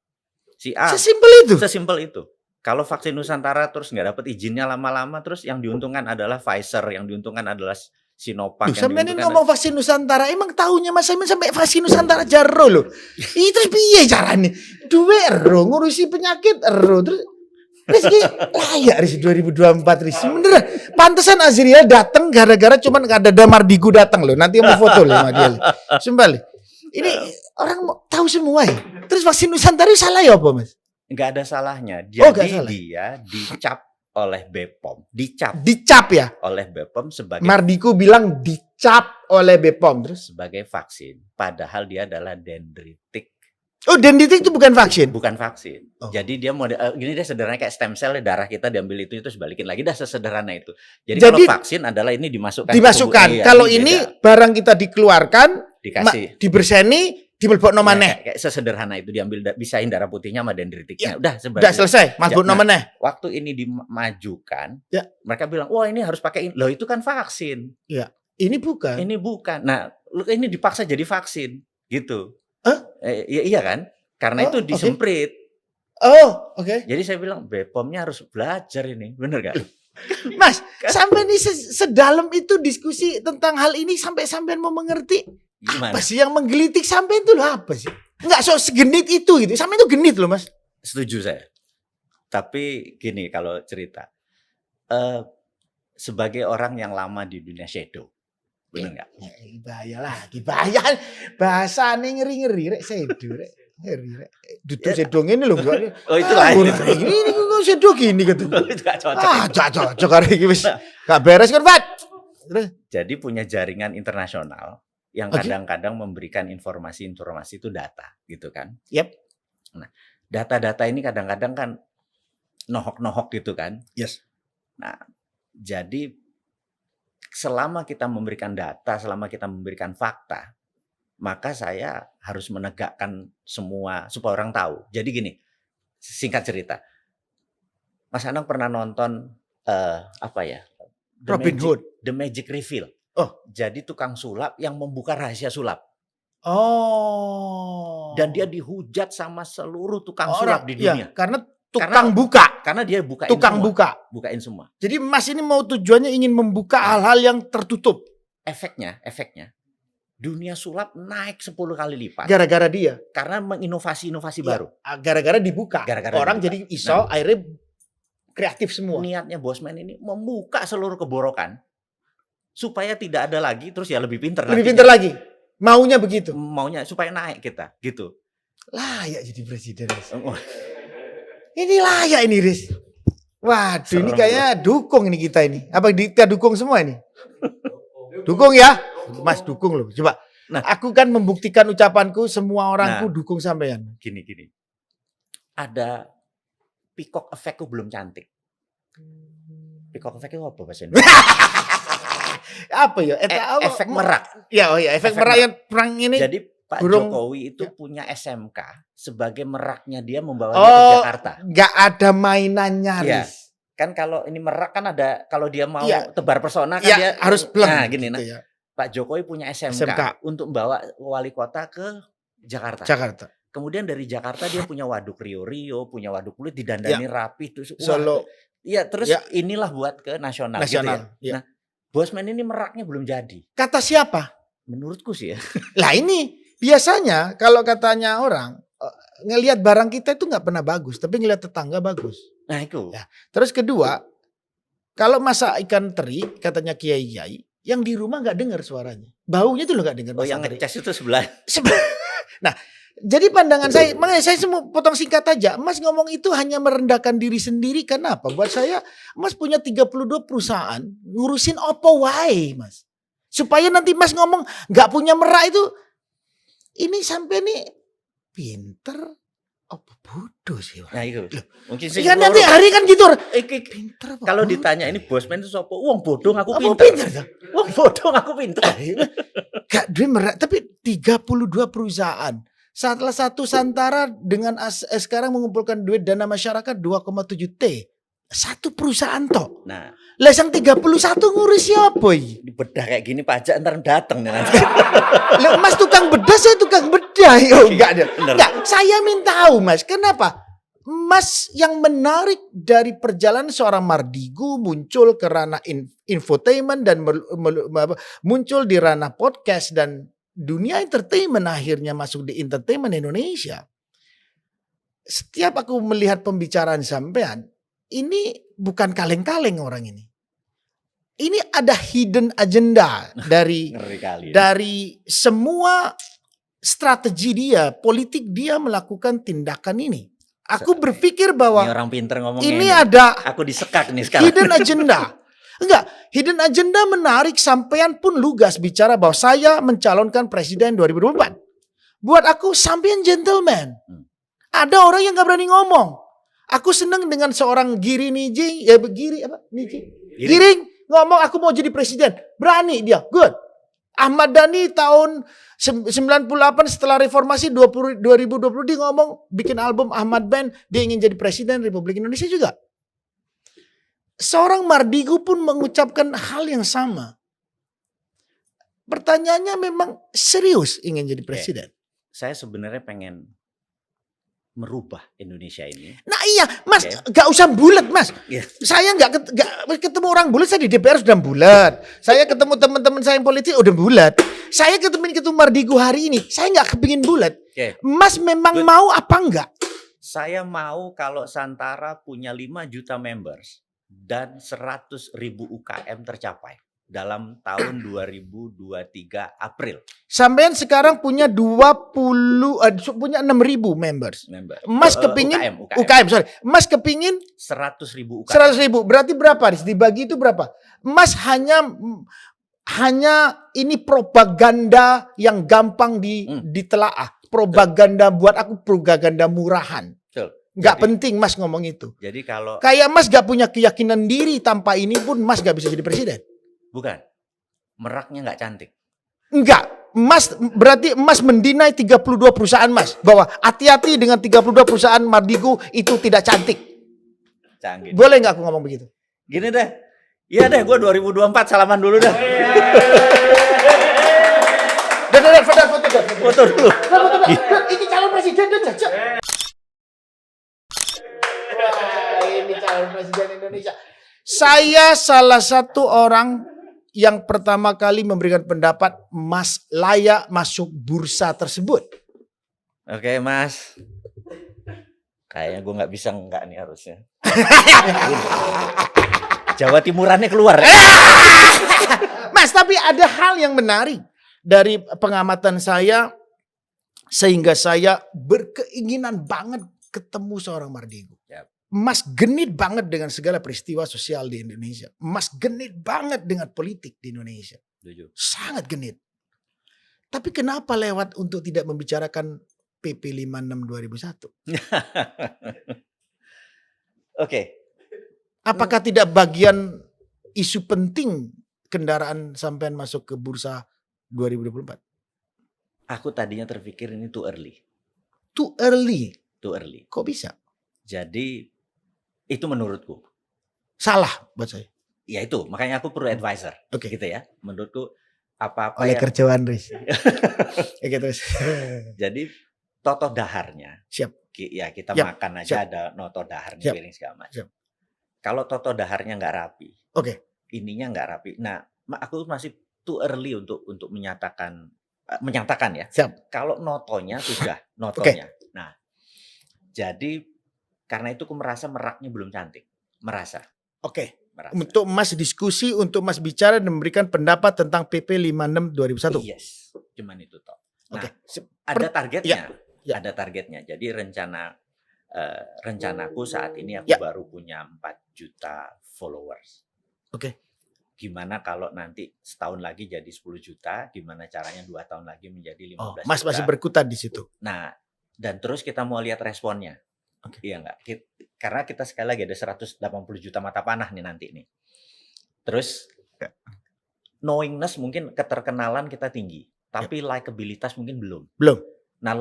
A: Si A, sesimpel itu. Kalau vaksin Nusantara terus nggak dapat izinnya lama-lama, terus yang diuntungkan adalah Pfizer, yang diuntungkan adalah Sinovac.
B: Sampai ini ngomong vaksin Nusantara, emang tahunya Mas Emin sampai vaksin Nusantara jaro loh. Itu terus piye caranya? Duwe ero ngurusi penyakit ero terus Rizky layak Rizky 2024 Rizky beneran. Pantesan Azriel datang gara-gara cuman ada Damardigu datang loh. Nanti mau foto loh sama dia. Sumpah ini orang mau tahu semua ya. Terus vaksin Nusantara salah ya apa Mas?
A: Enggak ada salahnya. Jadi dia dicap oleh BPOM. Dicap ya? Oleh BPOM sebagai...
B: Mardiku bilang dicap oleh BPOM. Terus?
A: Sebagai vaksin. Padahal dia adalah dendritik.
B: Oh dendritik itu bukan vaksin?
A: Bukan vaksin. Oh. Jadi dia model gini dia sederhana kayak stem cell darah kita diambil itu terus balikin lagi. Dah sesederhana itu. Jadi kalau vaksin adalah ini dimasukkan.
B: Kalau ini barang kita dikeluarkan.
A: Dikasih
B: diberseni dimlebokno maneh.
A: Kayak sesederhana itu diambil bisain darah putihnya sama dendritiknya. Udah
B: selesai, mlebokno maneh.
A: Waktu ini dimajukan, mereka bilang, "Wah, ini harus pakai ini." Loh, itu kan vaksin.
B: Iya. Ini bukan.
A: Ini bukan. Nah, ini dipaksa jadi vaksin, gitu. Iya kan? Karena itu disemprit.
B: Oke.
A: Jadi saya bilang, BPOM-nya harus belajar ini. Bener gak?
B: Mas, sampai ini sedalam itu diskusi tentang hal ini sampai sampean mau mengerti. Gimana? Apa sih yang menggelitik sampai itu loh apa sih? Enggak segenit itu gitu. Sampai itu genit loh Mas.
A: Setuju saya. Tapi gini kalau cerita. Sebagai orang yang lama di dunia shadow. Bener gak?
B: Bahaya lagi. Bahaya. Bahasa ngeri-ngeri. Rek shadow. Rek. Ngeri. Rek. Dudu shadow ini loh.
A: Oh itu lain.
B: Ini kok shadow gini gitu.
A: Itu gak cocok.
B: Cocok hari ini. Gak beres kan Pak?
A: Jadi punya jaringan internasional. Yang kadang-kadang memberikan informasi itu data gitu kan.
B: Yep.
A: Nah, data-data ini kadang-kadang kan nohok-nohok gitu kan.
B: Yes.
A: Nah, jadi selama kita memberikan data, selama kita memberikan fakta, maka saya harus menegakkan semua supaya orang tahu. Jadi gini, singkat cerita. Mas Anang pernah nonton
B: Robin Hood,
A: The Magic Reveal. Jadi tukang sulap yang membuka rahasia sulap.
B: Oh.
A: Dan dia dihujat sama seluruh tukang
B: orang
A: sulap di dunia.
B: ya, karena tukang buka.
A: Karena dia bukain
B: Tukang
A: semua.
B: buka.
A: Bukain semua.
B: Jadi Mas ini mau tujuannya ingin membuka hal-hal yang tertutup.
A: Efeknya dunia sulap naik 10 kali lipat.
B: Gara-gara dia.
A: Karena menginovasi-inovasi
B: Ya,
A: baru.
B: gara-gara dibuka.
A: Gara-gara
B: orang
A: dibuka.
B: jadi iso, akhirnya kreatif semua.
A: Niatnya Bosman ini membuka seluruh keborokan supaya tidak ada lagi, terus ya lebih pintar.
B: Lebih pintar lagi. Maunya begitu.
A: Maunya supaya naik kita, gitu.
B: Layak jadi presiden. Riz.
A: Oh,
B: Ini layak ini, Riz. Waduh,
A: Serem,
B: ini kayaknya dukung ini kita ini. Apa kita dukung semua ini? Dukung ya? Mas dukung loh. Coba.
A: Nah,
B: Aku kan membuktikan ucapanku, semua orangku dukung sampean.
A: Gini. Ada peacock effect-ku belum cantik. Peacock effect itu apa bahasa Indonesia?
B: Apa ya?
A: Efek merak.
B: Ya, oh ya, efek merak yang perang ini.
A: Jadi Pak
B: burung,
A: Jokowi itu punya SMK sebagai meraknya dia membawa dia
B: oh,
A: ke Jakarta.
B: Gak ada mainannya,
A: Ya.
B: Riz.
A: Kan kalau ini merak kan ada, kalau dia mau
B: Ya.
A: tebar pesona kan
B: Ya,
A: dia
B: harus pleng.
A: Nah, gini
B: Gitu
A: nah.
B: ya.
A: Pak Jokowi punya SMK untuk membawa wali kota ke Jakarta. Kemudian dari Jakarta dia punya waduk Rio, punya waduk kulit didandani rapi terus
B: Solo.
A: Iya, terus
B: Ya.
A: inilah buat ke nasional. Gitu ya. Nah, Bosman ini meraknya belum jadi.
B: Kata siapa?
A: Menurutku sih ya.
B: Lah ini biasanya kalau katanya orang ngelihat barang kita itu nggak pernah bagus, tapi ngelihat tetangga bagus.
A: Nah itu.
B: Ya. Terus kedua, kalau masak ikan teri katanya kiai-kiai, yang di rumah nggak dengar suaranya, baunya tuh lo nggak dengar.
A: Oh yang ngecas itu sebelah.
B: Nah, jadi pandangan saya, makanya saya semua potong singkat aja. Mas ngomong itu hanya merendahkan diri sendiri. Kenapa? Buat saya, Mas punya 32 perusahaan, ngurusin opo wae, Mas. Supaya nanti Mas ngomong nggak punya merak itu, ini sampai nih pinter apa bodoh sih?
A: Nah itu. Mungkin
B: sih. Kan nanti hari kan gitu.
A: Pinter apa kalau bodoh? Ditanya ini Bosman itu siapa? Wong bodoh aku pinter. Wong bodoh aku pinter.
B: Gak duit merak, tapi 32 perusahaan. Salah satu Santara dengan sekarang mengumpulkan duit dana masyarakat 2,7 T. Satu perusahaan toh.
A: Nah,
B: lesang 31 ngurus siapa ini?
A: Bedah kayak gini pajak ntar datang nih nanti.
B: Loh, Mas tukang bedah, saya tukang bedah. Oh, enggak. Saya minta tahu Mas, kenapa? Mas yang menarik dari perjalanan seorang Mardigu muncul ke ranah infotainment dan muncul di ranah podcast dan dunia entertainment, akhirnya masuk di entertainment Indonesia. Setiap aku melihat pembicaraan sampean, ini bukan kaleng-kaleng orang ini. Ini ada hidden agenda dari semua strategi dia, politik dia melakukan tindakan ini. Aku berpikir bahwa
A: ini orang pinter ngomongnya
B: ini ada
A: aku disekak nih sekarang.
B: Hidden agenda. Enggak, hidden agenda menarik, sampean pun lugas bicara bahwa saya mencalonkan presiden 2024. Buat aku sampean gentleman. Ada orang yang gak berani ngomong. Aku seneng dengan seorang Giring ngomong aku mau jadi presiden. Berani dia, good. Ahmad Dhani tahun 98 setelah reformasi 2020 dia ngomong bikin album Ahmad Band, dia ingin jadi presiden Republik Indonesia juga. Seorang Mardigu pun mengucapkan hal yang sama. Pertanyaannya memang serius ingin jadi presiden.
A: Saya sebenarnya pengen merubah Indonesia ini.
B: Nah iya, Mas, gak usah bulat, Mas. Saya gak ketemu orang bulat, saya di DPR sudah bulat. Saya ketemu teman-teman saya yang politik udah bulat. Saya ketemu Mardigu hari ini, saya gak kepingin bulat. Mas memang mau apa enggak?
A: Saya mau kalau Santara punya 5 juta members dan 100.000 UKM tercapai dalam tahun 2023 April.
B: Sampean sekarang punya 6.000 members. Mas kepingin UKM, sorry. Mas kepingin
A: 100.000 UKM.
B: 100.000 berarti berapa? Dibagi itu berapa? Mas hanya ini propaganda yang gampang ditelaah. Propaganda buat aku propaganda murahan. Gak penting Mas ngomong itu.
A: Jadi kalau
B: kayak Mas gak punya keyakinan diri, tanpa ini pun Mas gak bisa jadi presiden.
A: Bukan. Meraknya gak cantik.
B: Enggak. Mas berarti Mas mendinai 32 perusahaan Mas. Bahwa hati-hati dengan 32 perusahaan Mardigu itu tidak cantik.
A: Canggih.
B: Boleh gak aku ngomong begitu?
A: Gini deh. Iya deh, gue 2024 salaman dulu dah.
B: Dan
A: Foto dulu.
B: Ini calon presiden Jaja. Wah, ini calon presiden Indonesia. Saya salah satu orang yang pertama kali memberikan pendapat Mas layak masuk bursa tersebut.
A: Oke, Mas. Kayaknya gue nggak bisa enggak nih harusnya. Jawa Timurannya keluar.
B: Mas, tapi ada hal yang menarik dari pengamatan saya sehingga saya berkeinginan banget ketemu seorang Mardigu.
A: Yap.
B: Mas genit banget dengan segala peristiwa sosial di Indonesia. Mas genit banget dengan politik di Indonesia.
A: Setuju.
B: Sangat genit. Tapi kenapa lewat untuk tidak membicarakan PP 56 2001?
A: Oke.
B: Apakah tidak bagian isu penting kendaraan sampean masuk ke bursa 2024?
A: Aku tadinya terpikir ini too early.
B: Too early.
A: Too early.
B: Kok bisa?
A: Jadi itu menurutku.
B: Salah buat saya.
A: Ya itu, makanya aku perlu advisor.
B: Oke.
A: Gitu ya. Menurutku apa-apa
B: Oleh
A: yang...
B: kerjaan Riz. Oke terus.
A: Jadi toto daharnya.
B: Siap.
A: Ya kita
B: Yap.
A: makan aja
B: Siap.
A: ada noto daharnya,
B: Siap.
A: piring segala macam.
B: Siap.
A: Kalau toto daharnya nggak rapi,
B: Oke.
A: ininya nggak rapi. Nah, aku masih too early untuk menyatakan ya.
B: Siap.
A: Kalau notonya sudah notonya. Nah, jadi karena itu aku merasa meraknya belum cantik. Merasa.
B: Oke. Untuk Mas diskusi, untuk Mas bicara dan memberikan pendapat tentang PP 56 2001.
A: Yes. Cuman itu toh. Nah,
B: Oke.
A: ada targetnya.
B: Ya.
A: Ada targetnya. Jadi rencanaku saat ini aku
B: Ya.
A: baru punya 4 juta followers.
B: Oke.
A: Gimana kalau nanti setahun lagi jadi 10 juta, gimana caranya 2 tahun lagi menjadi 15
B: Mas
A: juta.
B: masih berkutat di situ.
A: Nah, dan terus kita mau lihat responnya.
B: Oke.
A: Iya enggak? Karena kita sekali lagi ada 180 juta mata panah nih nanti nih. Terus knowingness mungkin keterkenalan kita tinggi, tapi likabilitas mungkin belum.
B: Belum.
A: Nah,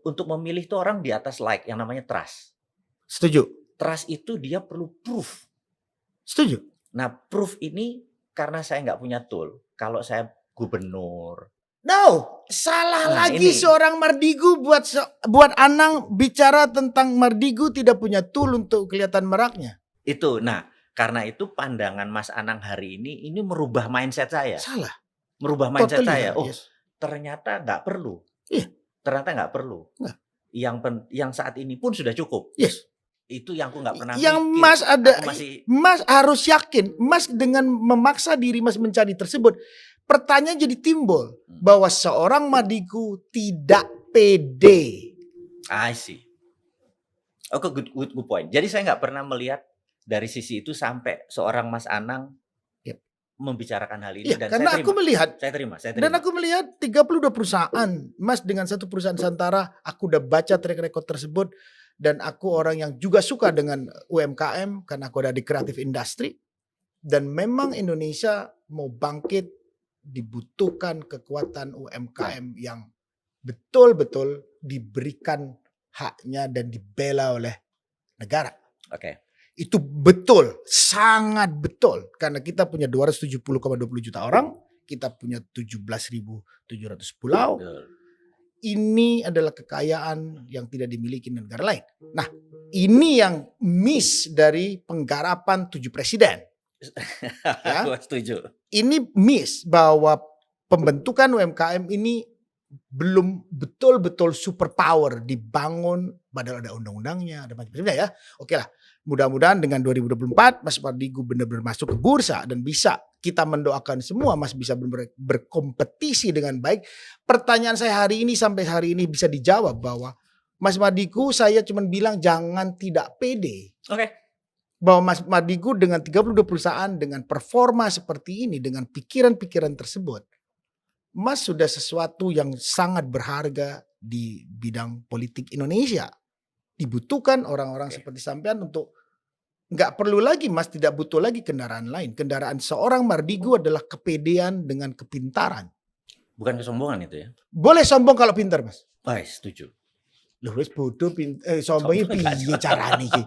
A: untuk memilih tuh orang di atas like yang namanya trust.
B: Setuju.
A: Trust itu dia perlu proof.
B: Setuju.
A: Nah, proof ini karena saya nggak punya tool. Kalau saya gubernur.
B: No, salah
A: Nah,
B: lagi
A: ini.
B: seorang Mardigu buat Anang bicara tentang Mardigu tidak punya tool untuk kelihatan meraknya.
A: Itu. Nah, karena itu pandangan Mas Anang hari ini merubah mindset saya.
B: Salah.
A: Merubah mindset
B: Totally
A: saya.
B: salah,
A: Oh,
B: yes.
A: ternyata nggak perlu.
B: Iya.
A: Ternyata nggak perlu.
B: Nggak.
A: Yang saat ini pun sudah cukup.
B: Yes.
A: Itu yang aku nggak pernah
B: Yang
A: mikir.
B: Mas ada,
A: Aku masih
B: Mas harus yakin, Mas dengan memaksa diri Mas mencari tersebut, pertanyaan jadi timbul bahwa seorang Mardigu tidak pede.
A: I see. Oke, good point. Jadi saya nggak pernah melihat dari sisi itu sampai seorang Mas Anang
B: Yep.
A: membicarakan hal ini.
B: Ya,
A: Dan
B: karena
A: saya
B: aku
A: terima.
B: melihat
A: Saya terima.
B: dan aku melihat 32 perusahaan, Mas dengan satu perusahaan Santara, aku udah baca track record tersebut dan aku orang yang juga suka dengan UMKM karena aku ada di kreatif industri dan memang Indonesia mau bangkit dibutuhkan kekuatan UMKM yang betul-betul diberikan haknya dan dibela oleh negara.
A: Oke.
B: Itu betul, sangat betul. Karena kita punya 270,20 juta orang, kita punya 17.700 pulau.
A: Betul.
B: Ini adalah kekayaan yang tidak dimiliki negara lain. Nah, ini yang miss dari penggarapan 7 presiden. Ya?
A: Aku setuju.
B: Ini miss bahwa pembentukan UMKM ini belum betul-betul superpower dibangun, padahal ada undang-undangnya, ada macam-macamnya ya. Oke lah, mudah-mudahan dengan 2024 Mas Mardigu benar-benar masuk ke bursa dan bisa, kita mendoakan semua Mas bisa benar-benar berkompetisi dengan baik. Pertanyaan saya hari ini sampai hari ini bisa dijawab bahwa Mas Mardigu, saya cuma bilang jangan tidak pede.
A: Oke.
B: Bahwa Mas Mardigu dengan 32 perusahaan, dengan performa seperti ini, dengan pikiran-pikiran tersebut, Mas sudah sesuatu yang sangat berharga di bidang politik Indonesia. Dibutuhkan orang-orang seperti sampean untuk nggak perlu lagi Mas, tidak butuh lagi kendaraan lain. Kendaraan seorang Mardigu adalah kepedean dengan kepintaran.
A: Bukan kesombongan itu ya.
B: Boleh sombong kalau pintar Mas.
A: Oh, setuju.
B: Loh wis bodoh sombongnya piye carane iki.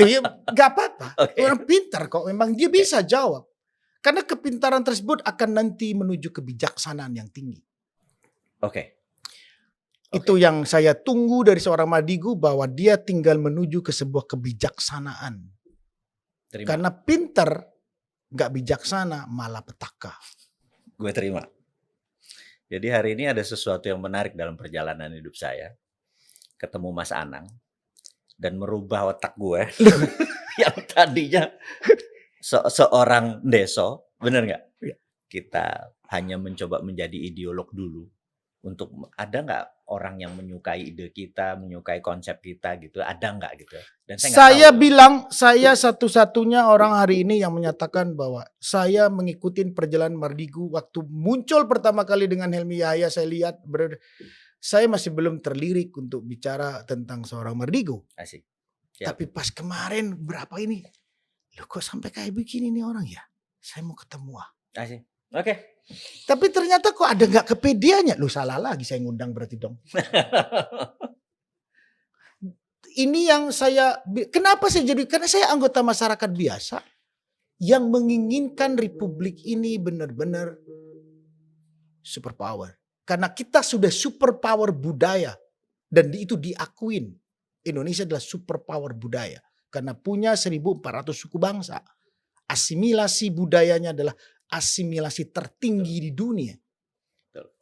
B: Loh ya enggak apa-apa.
A: Okay.
B: Orang pintar kok memang dia bisa jawab. Karena kepintaran tersebut akan nanti menuju kebijaksanaan yang tinggi.
A: Oke.
B: Itu yang saya tunggu dari seorang Mardigu, bahwa dia tinggal menuju ke sebuah kebijaksanaan.
A: Terima.
B: Karena pinter, nggak bijaksana, malah petaka.
A: Gue terima. Jadi hari ini ada sesuatu yang menarik dalam perjalanan hidup saya. Ketemu Mas Anang. Dan merubah otak gue. Yang tadinya seorang deso. Bener nggak?
B: Iya.
A: Kita hanya mencoba menjadi ideolog dulu. Untuk ada nggak orang yang menyukai ide kita, menyukai konsep kita gitu, ada nggak gitu? Dan
B: saya bilang, saya satu-satunya orang hari ini yang menyatakan bahwa saya mengikuti perjalanan Mardigu waktu muncul pertama kali dengan Helmi Yahya. Saya lihat, saya masih belum terlirik untuk bicara tentang seorang Mardigu.
A: Asik.
B: Tapi pas kemarin berapa ini, loh kok sampai kayak begini nih orang ya? Saya mau ketemu.
A: Asik. Oke.
B: Tapi ternyata kok ada nggak kepedeannya? Lu salah lagi saya ngundang berarti dong. Ini yang saya, kenapa saya jadi, karena saya anggota masyarakat biasa yang menginginkan republik ini benar-benar superpower. Karena kita sudah superpower budaya dan itu diakuin. Indonesia adalah superpower budaya karena punya 1.400 suku bangsa. Asimilasi budayanya adalah asimilasi tertinggi di dunia.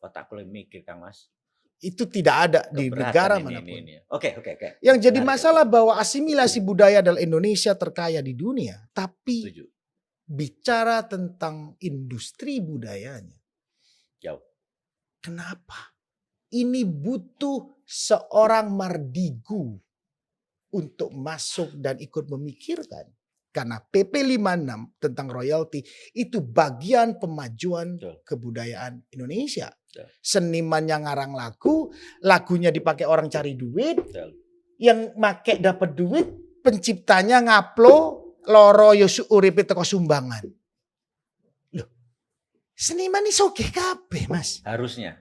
A: Otak boleh mikir Kang Mas.
B: Itu tidak ada di negara manapun.
A: Oke.
B: Yang jadi masalah bahwa asimilasi budaya adalah Indonesia terkaya di dunia. Tapi bicara tentang industri budayanya.
A: Jauh.
B: Kenapa? Ini butuh seorang Mardigu untuk masuk dan ikut memikirkan. Karena PP 56 tentang royalti itu bagian pemajuan kebudayaan Indonesia. Seniman yang ngarang lagu, lagunya dipakai orang cari duit, yang make dapat duit, penciptanya ngaplo loro yosu uripe teko sumbangan. Loh, seniman ini sogeh kabeh Mas.
A: Harusnya.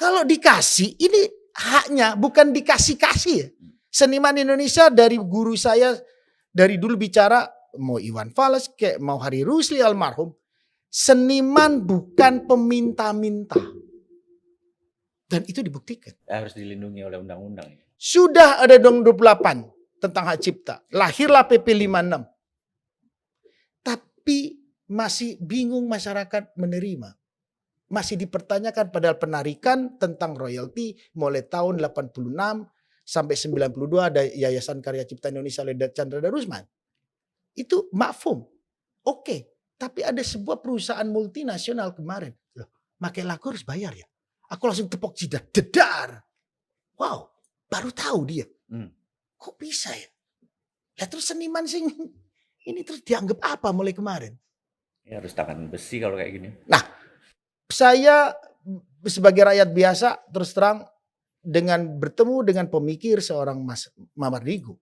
B: Kalau dikasih, ini haknya, bukan dikasih-kasih ya. Seniman Indonesia dari guru saya dari dulu bicara, mau Iwan Fals, kayak mau Hari Rusli almarhum, seniman bukan peminta-minta. Dan itu dibuktikan.
A: Harus dilindungi oleh undang-undang.
B: Sudah ada Undang 28 tentang hak cipta. Lahirlah PP 56. Tapi masih bingung masyarakat menerima. Masih dipertanyakan padahal penarikan tentang royalti mulai tahun 86 sampai 92 ada Yayasan Karya Cipta Indonesia oleh Chandra Darusman. Itu mafhum. Oke. Tapi ada sebuah perusahaan multinasional kemarin. Loh, pakai lagu harus bayar ya? Aku langsung tepok jidat. Dedar. Wow. Baru tahu dia. Kok bisa ya? Ya terus seniman sih ini terus dianggap apa mulai kemarin?
A: Ya harus tangan besi kalau kayak gini.
B: Nah, saya sebagai rakyat biasa terus terang dengan bertemu dengan pemikir seorang Mas Mardigu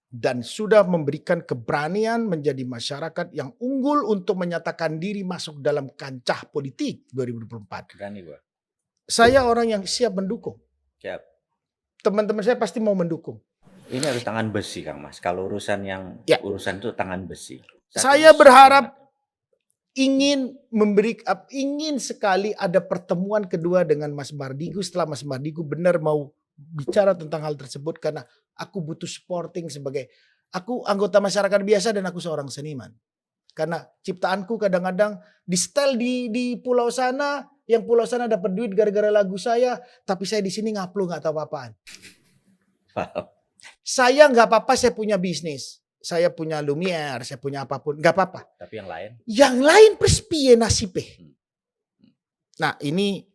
B: dan sudah memberikan keberanian menjadi masyarakat yang unggul untuk menyatakan diri masuk dalam kancah politik 2024.
A: Berani gua.
B: Saya orang yang siap mendukung.
A: Siap.
B: Teman-teman saya pasti mau mendukung.
A: Ini harus tangan besi Kang Mas. Kalau urusan yang urusan itu tangan besi.
B: Saya berharap ingin sekali ada pertemuan kedua dengan Mas Mardigu setelah Mas Mardigu benar mau bicara tentang hal tersebut karena aku butuh supporting sebagai aku anggota masyarakat biasa dan aku seorang seniman. Karena ciptaanku kadang-kadang di setel di pulau sana, yang pulau sana dapat duit gara-gara lagu saya, tapi saya di sini ngupload nggak tahu apa-apaan.
A: Wow.
B: Saya nggak apa-apa, saya punya bisnis. Saya punya Lumiere, saya punya apapun, nggak apa-apa.
A: Tapi yang lain? Yang
B: lain perspiye nasibnya. Nah ini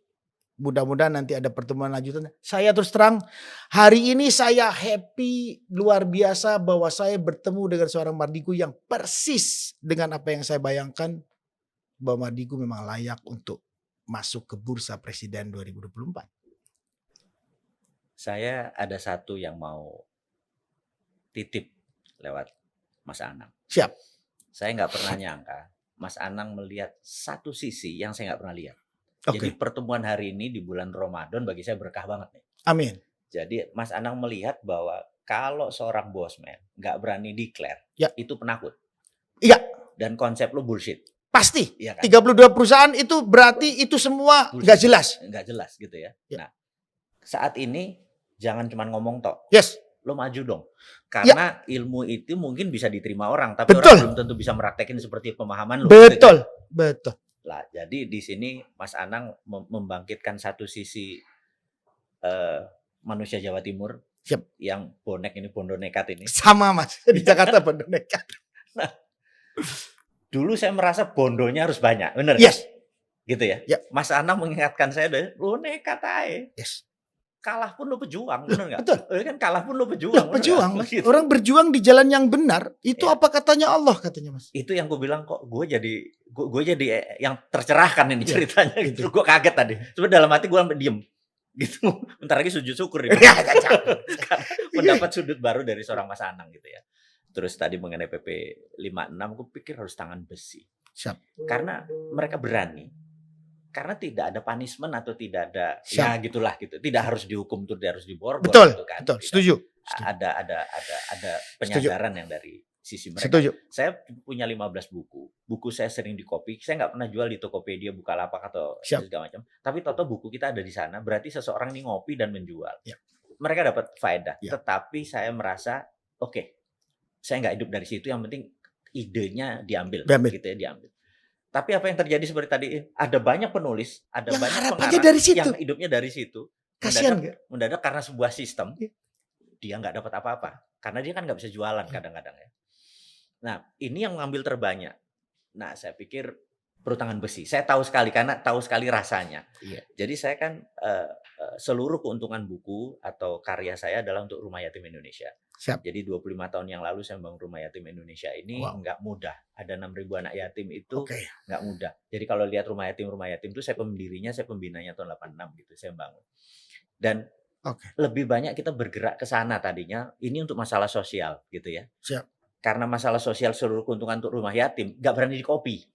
B: mudah-mudahan nanti ada pertemuan lanjutan. Saya terus terang, hari ini saya happy luar biasa bahwa saya bertemu dengan seorang Mardigu yang persis dengan apa yang saya bayangkan. Bahwa Mardigu memang layak untuk masuk ke bursa presiden 2024.
A: Saya ada satu yang mau titip lewat Mas Anang.
B: Siap.
A: Saya nggak pernah nyangka Mas Anang melihat satu sisi yang saya nggak pernah lihat.
B: Okay.
A: Jadi pertemuan hari ini di bulan Ramadan bagi saya berkah banget nih.
B: Amin.
A: Jadi Mas Anang melihat bahwa kalau seorang bosman nggak berani declare, itu penakut.
B: Iya.
A: Dan konsep lu bullshit.
B: Pasti.
A: Iya kan?
B: 32 perusahaan itu berarti itu semua nggak jelas.
A: Nggak jelas gitu ya.
B: Ya.
A: Nah, saat ini jangan cuma ngomong tok.
B: Yes.
A: Lo maju dong. Karena ilmu itu mungkin bisa diterima orang, tapi
B: Betul.
A: orang belum tentu bisa meraktekin seperti pemahaman lo.
B: Betul.
A: Gitu kan?
B: Betul.
A: Lah, jadi di sini Mas Anang membangkitkan satu sisi manusia Jawa Timur.
B: Siap.
A: Yang bonek ini, bondo nekat ini.
B: Sama Mas, di Jakarta bondo nekat.
A: Nah, dulu saya merasa bondonya harus banyak, bener?
B: Yes.
A: Gitu ya.
B: Ya.
A: Mas Anang mengingatkan saya, lo nekat aja.
B: Yes.
A: Kalah pun lo pejuang, bener nggak?
B: Betul.
A: Kan kalah pun lo pejuang.
B: Ya, pejuang, Mas.
A: Gitu.
B: Orang berjuang di jalan yang benar. Itu
A: Ya.
B: apa katanya Allah, katanya Mas.
A: Itu yang gue bilang, kok gue jadi yang tercerahkan ini ceritanya. Gitu. Gue kaget tadi. Sebenarnya dalam hati gue sampai diem. Gitu. Bentar lagi sujud syukur. Karena mendapat sudut baru dari seorang Mas Anang gitu ya. Terus tadi mengenai PP 56, gue pikir harus tangan besi.
B: Siap.
A: Karena mereka berani. Karena tidak ada punishment atau tidak ada,
B: Siap.
A: ya gitulah gitu. Tidak harus dihukum, tidak harus diborgol.
B: Betul,
A: gitu kan.
B: betul.
A: Tidak.
B: Setuju.
A: Ada penyadaran yang dari sisi mereka.
B: Setuju.
A: Saya punya 15 buku. Buku saya sering di copy. Saya nggak pernah jual di Tokopedia, Bukalapak atau segala macam. Tapi toto buku kita ada di sana. Berarti seseorang ini ngopi dan menjual.
B: Ya.
A: Mereka dapat faedah.
B: Ya.
A: Tetapi saya merasa, oke, saya nggak hidup dari situ. Yang penting idenya diambil. Gitu ya, diambil. Tapi apa yang terjadi seperti tadi, ada banyak penulis, ada
B: yang
A: banyak
B: pengarang dari situ.
A: yang hidupnya dari situ.
B: Kasian
A: mendadak karena sebuah sistem,
B: ya.
A: Dia nggak dapat apa-apa. Karena dia kan nggak bisa jualan kadang-kadang ya. Nah, ini yang mengambil terbanyak. Nah, saya pikir perlu tangan besi. Saya tahu sekali, karena tahu sekali rasanya.
B: Iya.
A: Jadi saya kan seluruh keuntungan buku atau karya saya adalah untuk Rumah Yatim Indonesia.
B: Siap.
A: Jadi 25 tahun yang lalu saya membangun Rumah Yatim Indonesia ini nggak mudah. Ada 6.000 anak yatim itu nggak mudah. Jadi kalau lihat Rumah Yatim itu saya pendirinya, saya pembinanya tahun 86 gitu, saya bangun. Dan lebih banyak kita bergerak ke sana tadinya, ini untuk masalah sosial gitu ya.
B: Siap.
A: Karena masalah sosial seluruh keuntungan untuk rumah yatim, nggak berani di-copy.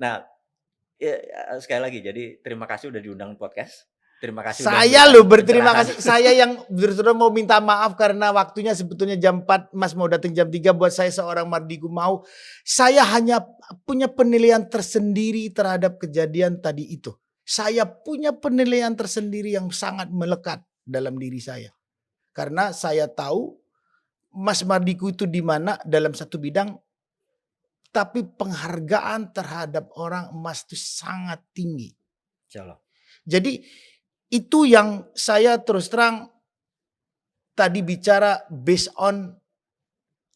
A: Nah, ya, sekali lagi, jadi terima kasih udah diundang podcast. Terima kasih.
B: Saya loh berterima kasih. Saya yang terus mau minta maaf karena waktunya sebetulnya jam 4, Mas mau datang jam 3. Buat saya seorang Mardigu mau. Saya hanya punya penilaian tersendiri terhadap kejadian tadi itu. Saya punya penilaian tersendiri yang sangat melekat dalam diri saya. Karena saya tahu Mas Mardigu itu di mana dalam satu bidang. Tapi penghargaan terhadap orang emas itu sangat tinggi. Jadi itu yang saya terus terang tadi bicara based on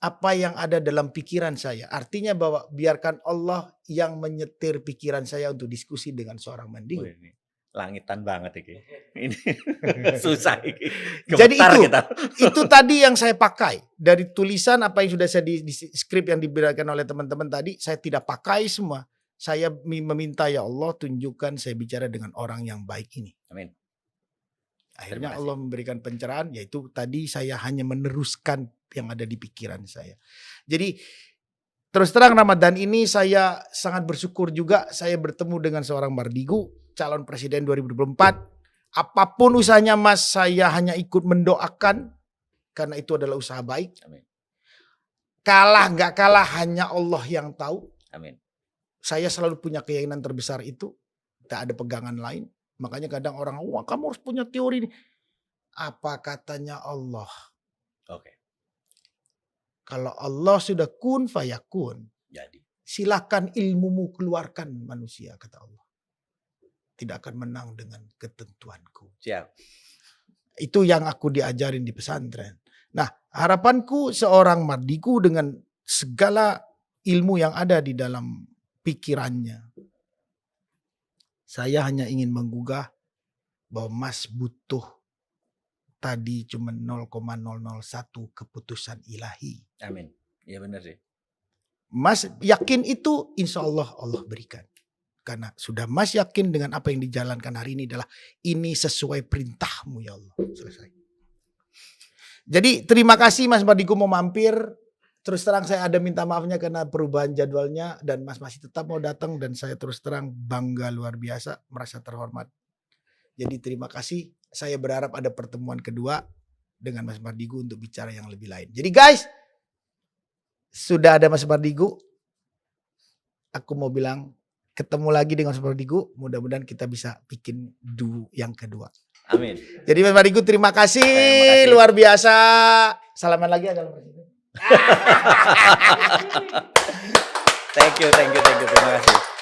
B: apa yang ada dalam pikiran saya. Artinya bahwa biarkan Allah yang menyetir pikiran saya untuk diskusi dengan seorang Mardigu.
A: Langitan banget ini. Ini susah ini.
B: Jadi itu tadi yang saya pakai. Dari tulisan apa yang sudah saya di skrip yang diberikan oleh teman-teman tadi, saya tidak pakai semua. Saya meminta ya Allah tunjukkan saya bicara dengan orang yang baik ini.
A: Amin.
B: Akhirnya Allah memberikan pencerahan, yaitu tadi saya hanya meneruskan yang ada di pikiran saya. Jadi terus terang Ramadan ini saya sangat bersyukur juga saya bertemu dengan seorang Mardigu, calon presiden 2024. Apapun usahanya Mas, saya hanya ikut mendoakan karena itu adalah usaha baik.
A: Amin.
B: Kalah nggak kalah hanya Allah yang tahu.
A: Amin.
B: Saya selalu punya keyakinan terbesar itu, tak ada pegangan lain. Makanya kadang orang, wah kamu harus punya teori ini. Apa katanya Allah?
A: Oke.
B: Kalau Allah sudah kun fayakun.
A: Jadi.
B: Silakan ilmumu keluarkan manusia, kata Allah. Tidak akan menang dengan ketentuanku.
A: Siap.
B: Itu yang aku diajarin di pesantren. Nah, harapanku seorang Mardigu dengan segala ilmu yang ada di dalam pikirannya. Saya hanya ingin menggugah bahwa Mas butuh tadi cuma 0,001 keputusan ilahi.
A: Amin. Iya benar sih.
B: Mas yakin itu insya Allah Allah berikan. Karena sudah Mas yakin dengan apa yang dijalankan hari ini adalah ini sesuai perintahmu ya Allah. Selesai. Jadi terima kasih Mas Mardigu mau mampir. Terus terang saya ada minta maafnya karena perubahan jadwalnya dan Mas masih tetap mau datang dan saya terus terang bangga luar biasa, merasa terhormat. Jadi terima kasih. Saya berharap ada pertemuan kedua dengan Mas Mardigu untuk bicara yang lebih lain. Jadi guys, sudah ada Mas Mardigu. Aku mau bilang ketemu lagi dengan Mas Mardigu. Mudah-mudahan kita bisa bikin duo yang kedua.
A: Amin.
B: Jadi Mas Mardigu terima kasih. Luar biasa. Salaman lagi ada Presiden.
A: Thank you. Terima kasih.